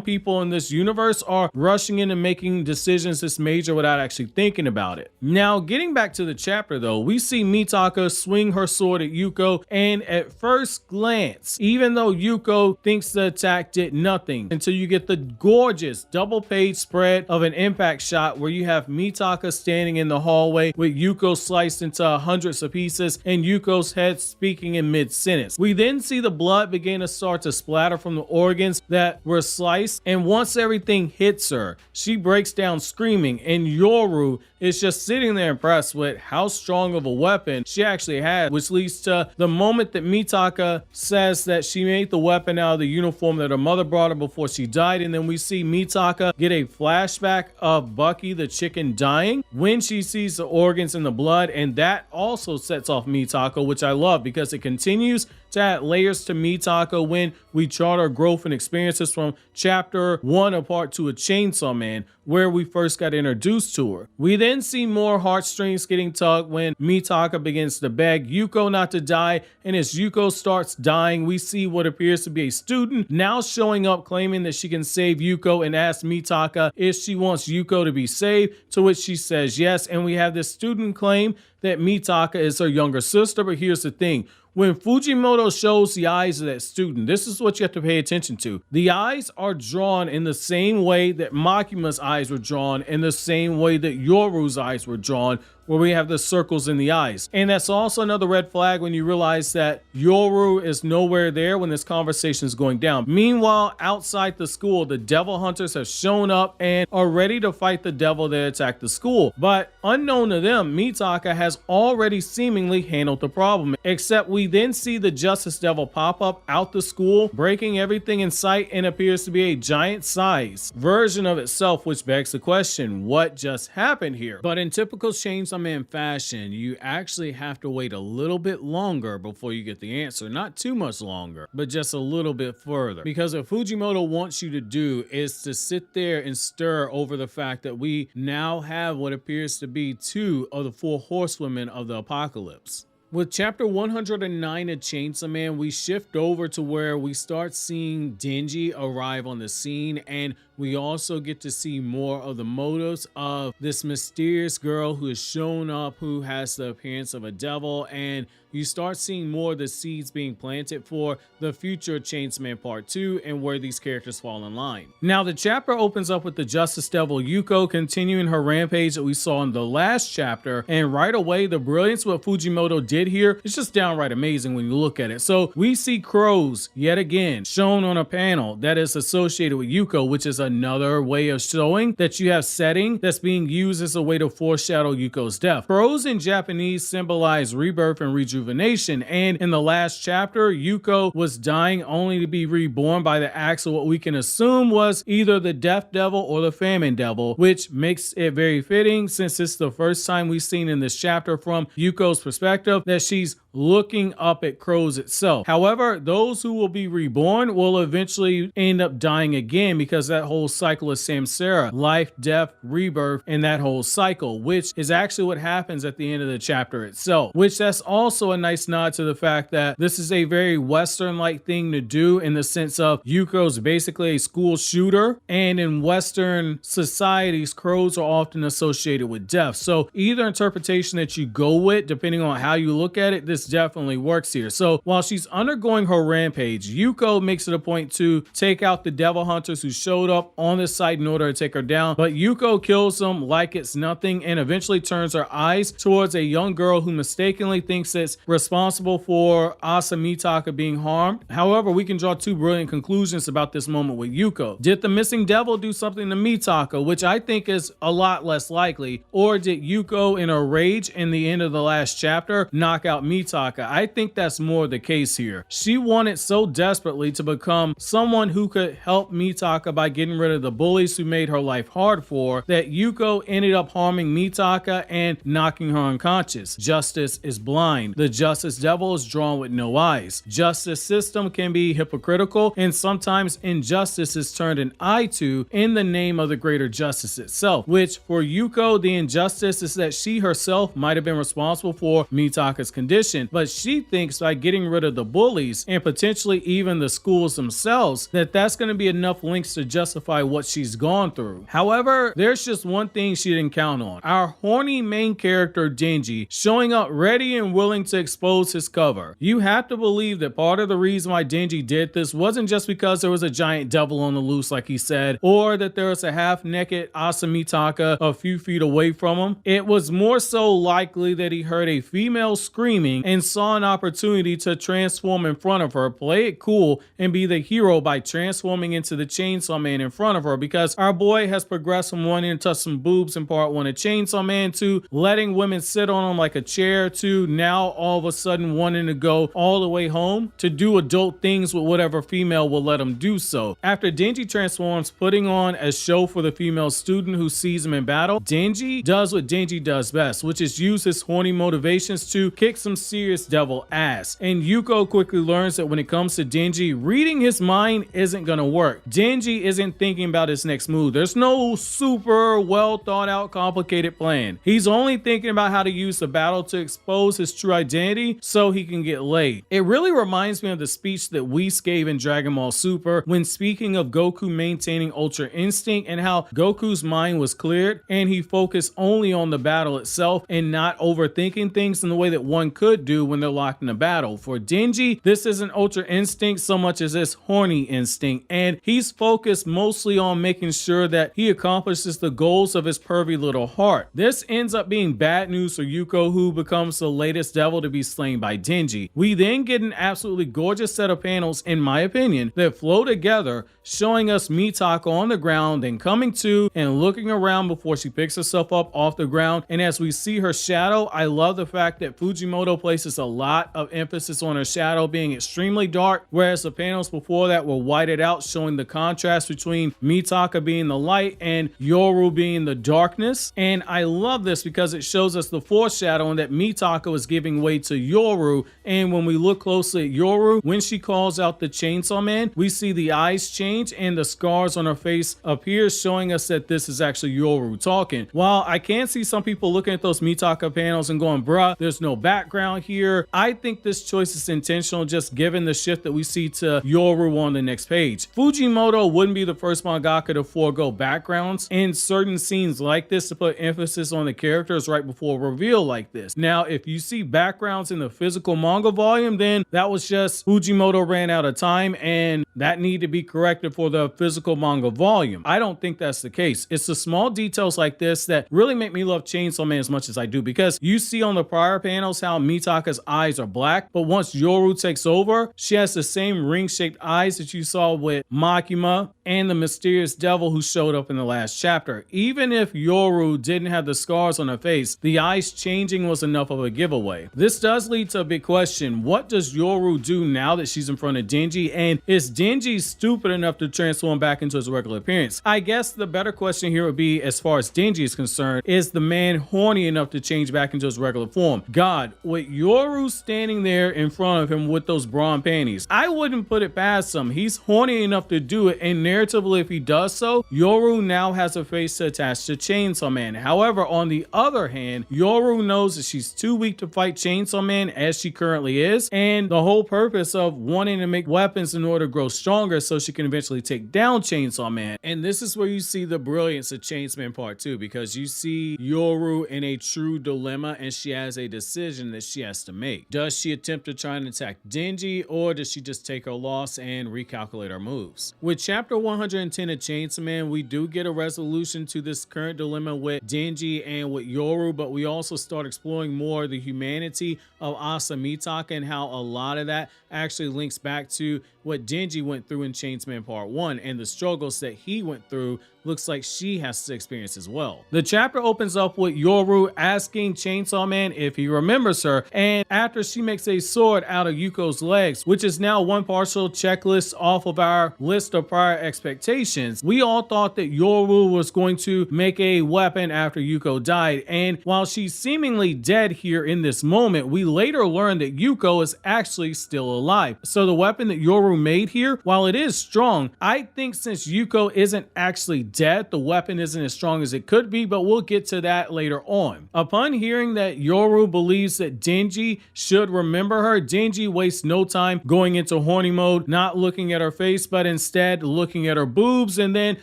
people in this universe are rushing in and making decisions this major without actually thinking about it. Now, getting back to the chapter though, we see Mitaka swing her sword at Yuko, and at first glance, even though Yuko thinks the attack did nothing, until you get the gorgeous double page spread of an impact shot where you have Mitaka standing in the hallway with Yuko sliced into hundreds of pieces and Yuko's head speaking in mid-sentence. We then see the blood begin to start to splatter from the organs that were sliced, and once everything hits her, she breaks down screaming, and Yoru is just sitting there impressed with how strong of a weapon she actually had, which leads to the moment that Mitaka says that she made the weapon out of the uniform that her mother brought her before she died. And then we see Mitaka get a flashback of Bucky the chicken dying when she sees the organs and the blood, and that also sets off Mitaka, which I love because it continues to add layers to Mitaka when we chart her growth and experiences from chapter 1 of part 2 of Chainsaw Man, where we first got introduced to her. We then see more heartstrings getting tugged when Mitaka begins to beg Yuko not to die, and as Yuko starts dying, we see what appears to be a student now showing up claiming that she can save Yuko, and asks Mitaka if she wants Yuko to be saved, to which she says yes, and we have this student claim that Mitaka is her younger sister. But here's the thing. When Fujimoto shows the eyes of that student, this is what you have to pay attention to. The eyes are drawn in the same way that Makima's eyes were drawn, in the same way that Yoru's eyes were drawn, where we have the circles in the eyes. And that's also another red flag when you realize that Yoru is nowhere there when this conversation is going down. Meanwhile, outside the school, the devil hunters have shown up and are ready to fight the devil that attacked the school. But unknown to them, Mitaka has already seemingly handled the problem, except we then see the Justice Devil pop up out the school, breaking everything in sight, and appears to be a giant size version of itself, which begs the question, what just happened here? But in typical Chainsaw Man fashion, you actually have to wait a little bit longer before you get the answer. Not too much longer, but just a little bit further. Because what Fujimoto wants you to do is to sit there and stir over the fact that we now have what appears to be 2 of the 4 horsewomen of the apocalypse. With chapter 109 of Chainsaw Man, we shift over to where we start seeing Denji arrive on the scene, and we also get to see more of the motives of this mysterious girl who has shown up, who has the appearance of a devil, and you start seeing more of the seeds being planted for the future Chainsaw Man Part 2 and where these characters fall in line. Now, the chapter opens up with the Justice Devil Yuko continuing her rampage that we saw in the last chapter, and right away, the brilliance what Fujimoto did here is just downright amazing when you look at it. So we see crows yet again shown on a panel that is associated with Yuko, which is another way of showing that you have setting that's being used as a way to foreshadow Yuko's death. Crows in Japanese symbolize rebirth and rejuvenation, and in the last chapter, Yuko was dying only to be reborn by the axe of what we can assume was either the Death Devil or the Famine Devil, which makes it very fitting since it's the first time we've seen in this chapter from Yuko's perspective that she's looking up at crows itself. However, those who will be reborn will eventually end up dying again because that whole cycle is samsara, life, death, rebirth, and that whole cycle, which is actually what happens at the end of the chapter itself, which that's also a nice nod to the fact that this is a very Western-like thing to do in the sense of Yuko's basically a school shooter, and in Western societies, crows are often associated with death. So either interpretation that you go with, depending on how you look at it, this definitely works here. So while she's undergoing her rampage, Yuko makes it a point to take out the devil hunters who showed up on the site in order to take her down, but Yuko kills them like it's nothing and eventually turns her eyes towards a young girl who mistakenly thinks it's responsible for Asa Mitaka being harmed. However, we can draw two brilliant conclusions about this moment with Yuko. Did the missing devil do something to Mitaka, which I think is a lot less likely, or did Yuko in a rage in the end of the last chapter knock out Mitaka? I think that's more the case here. She wanted so desperately to become someone who could help Mitaka by getting rid of the bullies who made her life hard for her, that Yuko ended up harming Mitaka and knocking her unconscious. Justice is blind. The justice devil is drawn with no eyes. Justice system can be hypocritical, and sometimes injustice is turned an eye to in the name of the greater justice itself, which for Yuko, the injustice is that she herself might have been responsible for Mitaka's condition, but she thinks by getting rid of the bullies and potentially even the schools themselves that that's going to be enough links to justify what she's gone through. However, there's just one thing she didn't count on: our horny main character Denji showing up ready and willing to expose his cover. You have to believe that part of the reason why Denji did this wasn't just because there was a giant devil on the loose like he said, or that there was a half-naked Asa Mitaka a few feet away from him. It was more so likely that he heard a female screaming and saw an opportunity to transform in front of her, play it cool, and be the hero by transforming into the Chainsaw Man in front of her, because our boy has progressed from wanting to touch some boobs in part 1 of Chainsaw Man to letting women sit on him like a chair to now all of a sudden wanting to go all the way home to do adult things with whatever female will let him do so. After Denji transforms, putting on a show for the female student who sees him in battle, Denji does what Denji does best, which is use his horny motivations to kick some serious devil ass. And Yuko quickly learns that when it comes to Denji, reading his mind isn't gonna work. Denji isn't thinking about his next move. There's no super well thought out complicated plan. He's only thinking about how to use the battle to expose his true identity so he can get laid. It really reminds me of the speech that Whis gave in Dragon Ball Super when speaking of Goku maintaining Ultra Instinct and how Goku's mind was cleared and he focused only on the battle itself and not overthinking things in the way that one could do when they're locked in a battle. For Denji, this isn't Ultra Instinct so much as this horny instinct, and he's focused mostly on making sure that he accomplishes the goals of his pervy little heart. This ends up being bad news for Yuko, who becomes the latest devil to be slain by Denji. We then get an absolutely gorgeous set of panels, in my opinion, that flow together, showing us Mitaka on the ground and coming to and looking around before she picks herself up off the ground. And as we see her shadow, I love the fact that Fujimoto places a lot of emphasis on her shadow being extremely dark, whereas the panels before that were whited out, showing the contrast between Mitaka being the light and Yoru being the darkness. And I love this because it shows us the foreshadowing that Mitaka was giving way way to Yoru. And when we look closely at Yoru, when she calls out the Chainsaw Man, we see the eyes change and the scars on her face appear, showing us that this is actually Yoru talking. While I can see some people looking at those Mitaka panels and going, bruh, there's no background here, I think this choice is intentional, just given the shift that we see to Yoru on the next page. Fujimoto wouldn't be the first mangaka to forego backgrounds in certain scenes like this to put emphasis on the characters right before a reveal like this. Now, if you see backgrounds in the physical manga volume, then that was just Fujimoto ran out of time and that need to be corrected for the physical manga volume. I don't think that's the case. It's the small details like this that really make me love Chainsaw Man as much as I do, because you see on the prior panels how Mitaka's eyes are black, but once Yoru takes over, she has the same ring-shaped eyes that you saw with Makima and the mysterious devil who showed up in the last chapter. Even if Yoru didn't have the scars on her face, the eyes changing was enough of a giveaway. This does lead to a big question. What does Yoru do now that she's in front of Denji, and is Denji stupid enough to transform back into his regular appearance? I guess the better question here would be, as far as Denji is concerned, is the man horny enough to change back into his regular form? God, with Yoru standing there in front of him with those bra and panties, I wouldn't put it past him. He's horny enough to do it, and narratively, if he does so, Yoru now has a face to attach to Chainsaw Man. However, on the other hand, Yoru knows that she's too weak to fight Chainsaw Man as she currently is, and the whole purpose of wanting to make weapons in order to grow stronger so she can eventually take down Chainsaw Man. And this is where you see the brilliance of Chainsaw Man Part 2, because you see Yoru in a true dilemma and she has a decision that she has to make. Does she attempt to try and attack Denji, or does she just take her loss and recalculate her moves? With chapter 110 of Chainsaw Man, we do get a resolution to this current dilemma with Denji and with Yoru, but we also start exploring more the humanity of Asa Mitaka and how a lot of that actually links back to what Denji went through in Chainsaw Man Part 1 and the struggles that he went through. Looks like she has to experience as well. The chapter opens up with Yoru asking Chainsaw Man if he remembers her, and after she makes a sword out of Yuko's legs, which is now one partial checklist off of our list of prior expectations. We all thought that Yoru was going to make a weapon after Yuko died, and while she's seemingly dead here in this moment, we later learn that Yuko is actually still alive. So the weapon that Yoru made here, while it is strong, I think since Yuko isn't actually dead, the weapon isn't as strong as it could be, but we'll get to that later on. Upon hearing that Yoru believes that Denji should remember her, Denji wastes no time going into horny mode, not looking at her face, but instead looking at her boobs, and then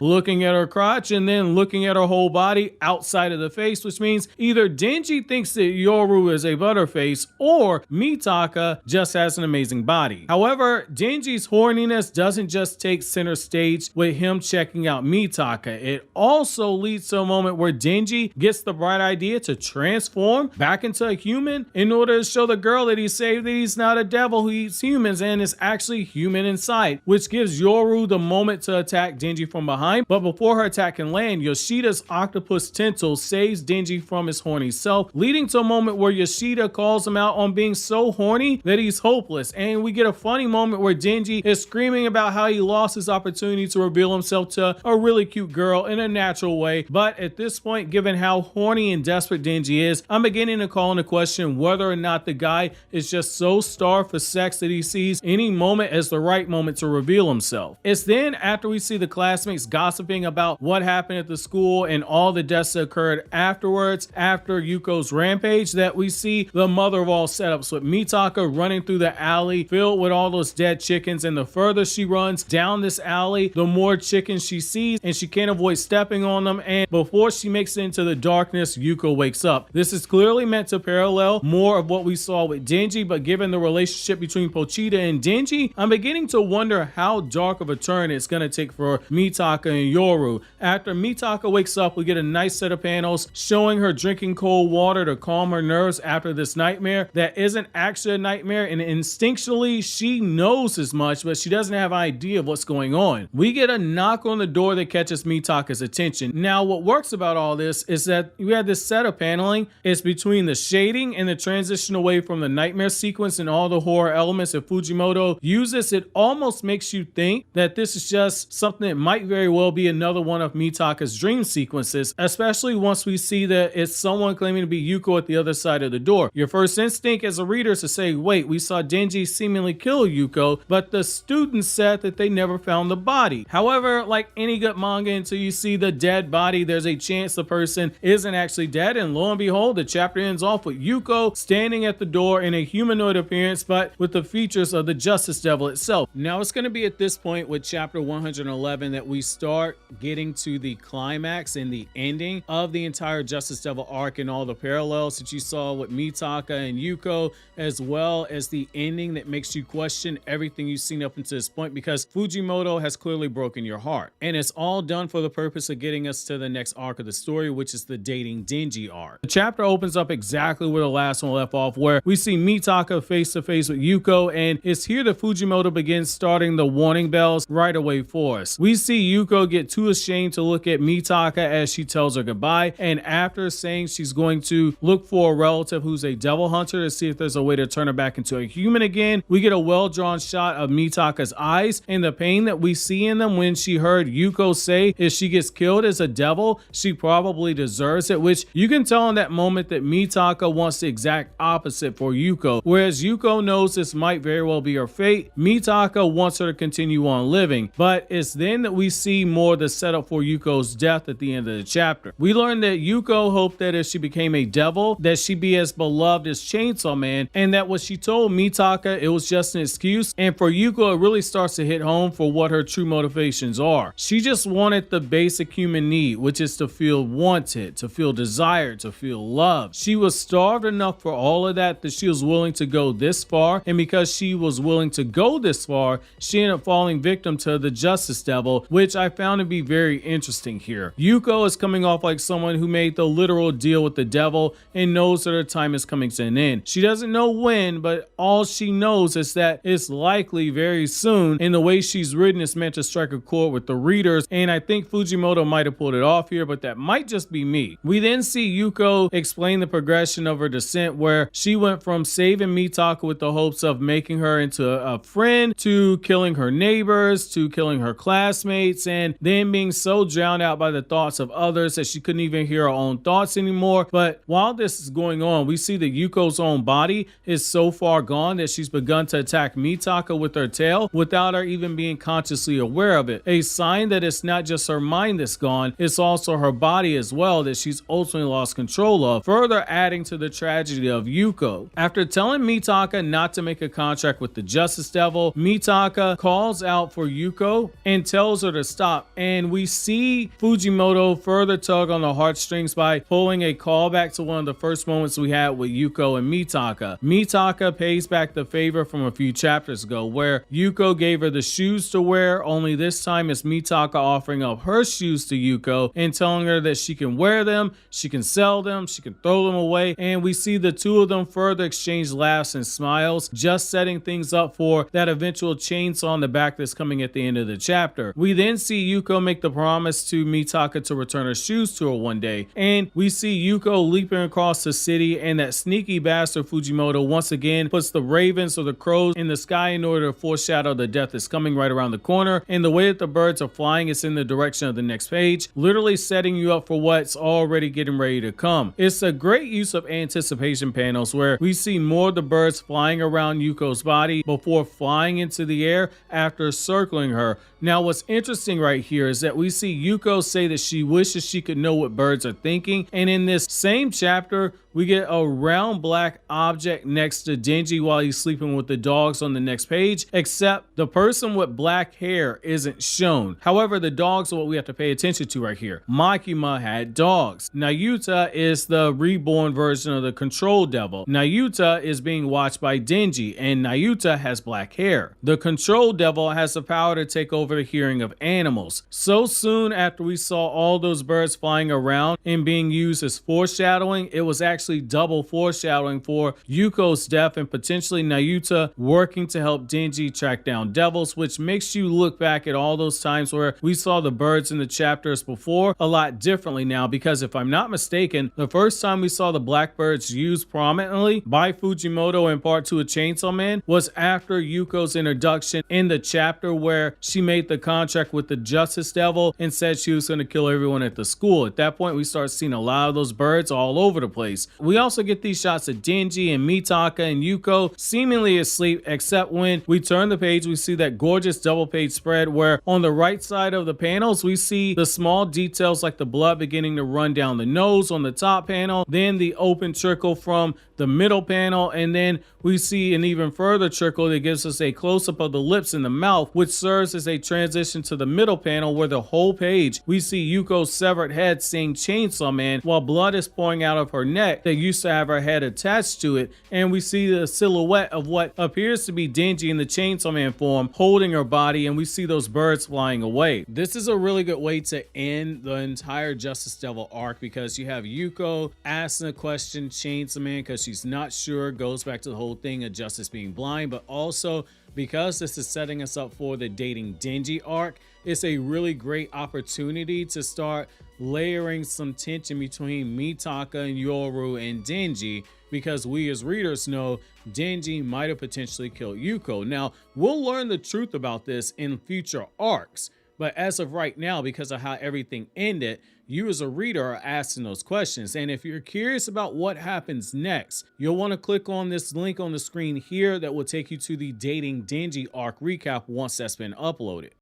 looking at her crotch, and then looking at her whole body outside of the face, which means either Denji thinks that Yoru is a butterface, or Mitaka just has an amazing body. However, Denji's horniness doesn't just take center stage with him checking out Mitaka. It also leads to a moment where Denji gets the bright idea to transform back into a human in order to show the girl that he saved that he's not a devil who eats humans and is actually human inside, which gives Yoru the moment to attack Denji from behind. But before her attack can land, Yoshida's octopus tentacle saves Denji from his horny self, leading to a moment where Yoshida calls him out on being so horny that he's hopeless. And we get a funny moment where Denji is screaming about how he lost his opportunity to reveal himself to a really cute girl in a natural way. But at this point, given how horny and desperate Denji is, I'm beginning to call into question whether or not the guy is just so starved for sex that he sees any moment as the right moment to reveal himself. It's then after we see the classmates gossiping about what happened at the school and all the deaths that occurred afterwards after Yuko's rampage that we see the mother of all setups, with Mitaka running through the alley filled with all those dead chickens, and the further she runs down this alley, the more chickens she sees, and she can't avoid stepping on them, and before she makes it into the darkness, Yuko wakes up. This is clearly meant to parallel more of what we saw with Denji, but given the relationship between Pochita and Denji, I'm beginning to wonder how dark of a turn it's going to take for Mitaka and Yoru. After Mitaka wakes up, we get a nice set of panels showing her drinking cold water to calm her nerves after this nightmare that isn't actually a nightmare, and instinctually she knows as much much, but she doesn't have an idea of what's going on. We get a knock on the door that catches Mitaka's attention. Now, what works about all this is that we have this setup paneling. It's between the shading and the transition away from the nightmare sequence and all the horror elements that Fujimoto uses. It almost makes you think that this is just something that might very well be another one of Mitaka's dream sequences, especially once we see that it's someone claiming to be Yuko at the other side of the door. Your first instinct as a reader is to say, wait, we saw Denji seemingly kill Yuko, but the students said that they never found the body. However, like any good manga, until you see the dead body, there's a chance the person isn't actually dead, and lo and behold, the chapter ends off with Yuko standing at the door in a humanoid appearance, but with the features of the Justice Devil itself. Now, it's going to be at this point with chapter 111 that we start getting to the climax and the ending of the entire Justice Devil arc and all the parallels that you saw with Mitaka and Yuko, as well as the ending that makes you question everything you've seen up until this point, because Fujimoto has clearly broken your heart. And it's all done for the purpose of getting us to the next arc of the story, which is the dating Denji arc. The chapter opens up exactly where the last one left off, where we see Mitaka face to face with Yuko, and it's here that Fujimoto begins starting the warning bells right away for us. We see Yuko get too ashamed to look at Mitaka as she tells her goodbye, and after saying she's going to look for a relative who's a devil hunter to see if there's a way to turn her back into a human again, we get a well-drawn shot of Mitaka's eyes and the pain that we see in them when she heard Yuko say if she gets killed as a devil, she probably deserves it, which you can tell in that moment that Mitaka wants the exact opposite for Yuko. Whereas Yuko knows this might very well be her fate, Mitaka wants her to continue on living. But it's then that we see more the setup for Yuko's death at the end of the chapter. We learn that Yuko hoped that if she became a devil, that she'd be as beloved as Chainsaw Man, and that what she told Mitaka, it was just an excuse. And for Yuko, it really starts to hit home for what her true motivations are. She just wanted the basic human need, which is to feel wanted, to feel desired, to feel loved. She was starved enough for all of that she was willing to go this far, and because she was willing to go this far, she ended up falling victim to the Justice Devil, which I found to be very interesting here. Yuko is coming off like someone who made the literal deal with the devil and knows that her time is coming to an end. She doesn't know when, but all she knows is that it's likely very soon, and the way she's written is meant to strike a chord with the readers, and I think Fujimoto might have pulled it off here, but that might just be me. We then see Yuko explain the progression of her descent, where she went from saving Mitaka with the hopes of making her into a friend, to killing her neighbors, to killing her classmates, and then being so drowned out by the thoughts of others that she couldn't even hear her own thoughts anymore. But while this is going on, we see that Yuko's own body is so far gone that she's begun to attack Mitaka with her tail without her even being consciously aware of it. A sign that it's not just her mind that's gone, it's also her body as well that she's ultimately lost control of, further adding to the tragedy of Yuko. After telling Mitaka not to make a contract with the Justice Devil, Mitaka calls out for Yuko and tells her to stop, and we see Fujimoto further tug on the heartstrings by pulling a callback to one of the first moments we had with Yuko and Mitaka. Mitaka pays back the favor from a few chapters ago, where Yuko gave her the shoes to wear, only this time it's Mitaka offering up her shoes to Yuko and telling her that she can wear them, she can sell them, she can throw them away, and we see the two of them further exchange laughs and smiles, just setting things up for that eventual chainsaw on the back that's coming at the end of the chapter. We then see Yuko make the promise to Mitaka to return her shoes to her one day, and we see Yuko leaping across the city, and that sneaky bastard Fujimoto once again puts the ravens or the crows in the sky in order to foreshadow the death that's coming right around the corner, and the way that the birds are flying is in the direction of the next page, literally setting you up for what's already getting ready to come. It's a great use of anticipation panels where we see more of the birds flying around Yuko's body before flying into the air after circling her. Now, what's interesting right here is that we see Yuko say that she wishes she could know what birds are thinking, and in this same chapter, we get a round black object next to Denji while he's sleeping with the dogs on the next page, except the person with black hair isn't shown. However, the dogs are what we have to pay attention to right here. Makima had dogs. Nayuta is the reborn version of the Control Devil. Nayuta is being watched by Denji, and Nayuta has black hair. The Control Devil has the power to take over the hearing of animals. So soon after we saw all those birds flying around and being used as foreshadowing, it was actually actually double foreshadowing for Yuko's death and potentially Nayuta working to help Denji track down devils, which makes you look back at all those times where we saw the birds in the chapters before a lot differently now, because if I'm not mistaken, the first time we saw the blackbirds used prominently by Fujimoto in part 2 of Chainsaw Man was after Yuko's introduction in the chapter where she made the contract with the Justice Devil and said she was going to kill everyone at the school. At that point, we start seeing a lot of those birds all over the place. We also get these shots of Denji and Mitaka and Yuko seemingly asleep, except when we turn the page, we see that gorgeous double page spread where on the right side of the panels, we see the small details like the blood beginning to run down the nose on the top panel, then the open trickle from the middle panel, and then we see an even further trickle that gives us a close-up of the lips and the mouth, which serves as a transition to the middle panel where the whole page we see Yuko's severed head saying Chainsaw Man while blood is pouring out of her neck that used to have her head attached to it, and we see the silhouette of what appears to be Denji in the Chainsaw Man form holding her body, and we see those birds flying away. This is a really good way to end the entire Justice Devil arc because you have Yuko asking a question Chainsaw Man because she's not sure, goes back to the whole thing of Justice being blind, but also because this is setting us up for the dating Denji arc, it's a really great opportunity to start layering some tension between Mitaka and Yoru and Denji, because we as readers know Denji might have potentially killed Yuko. Now, we'll learn the truth about this in future arcs, but as of right now, because of how everything ended, you as a reader are asking those questions. And if you're curious about what happens next, you'll want to click on this link on the screen here that will take you to the Dating Denji arc recap once that's been uploaded.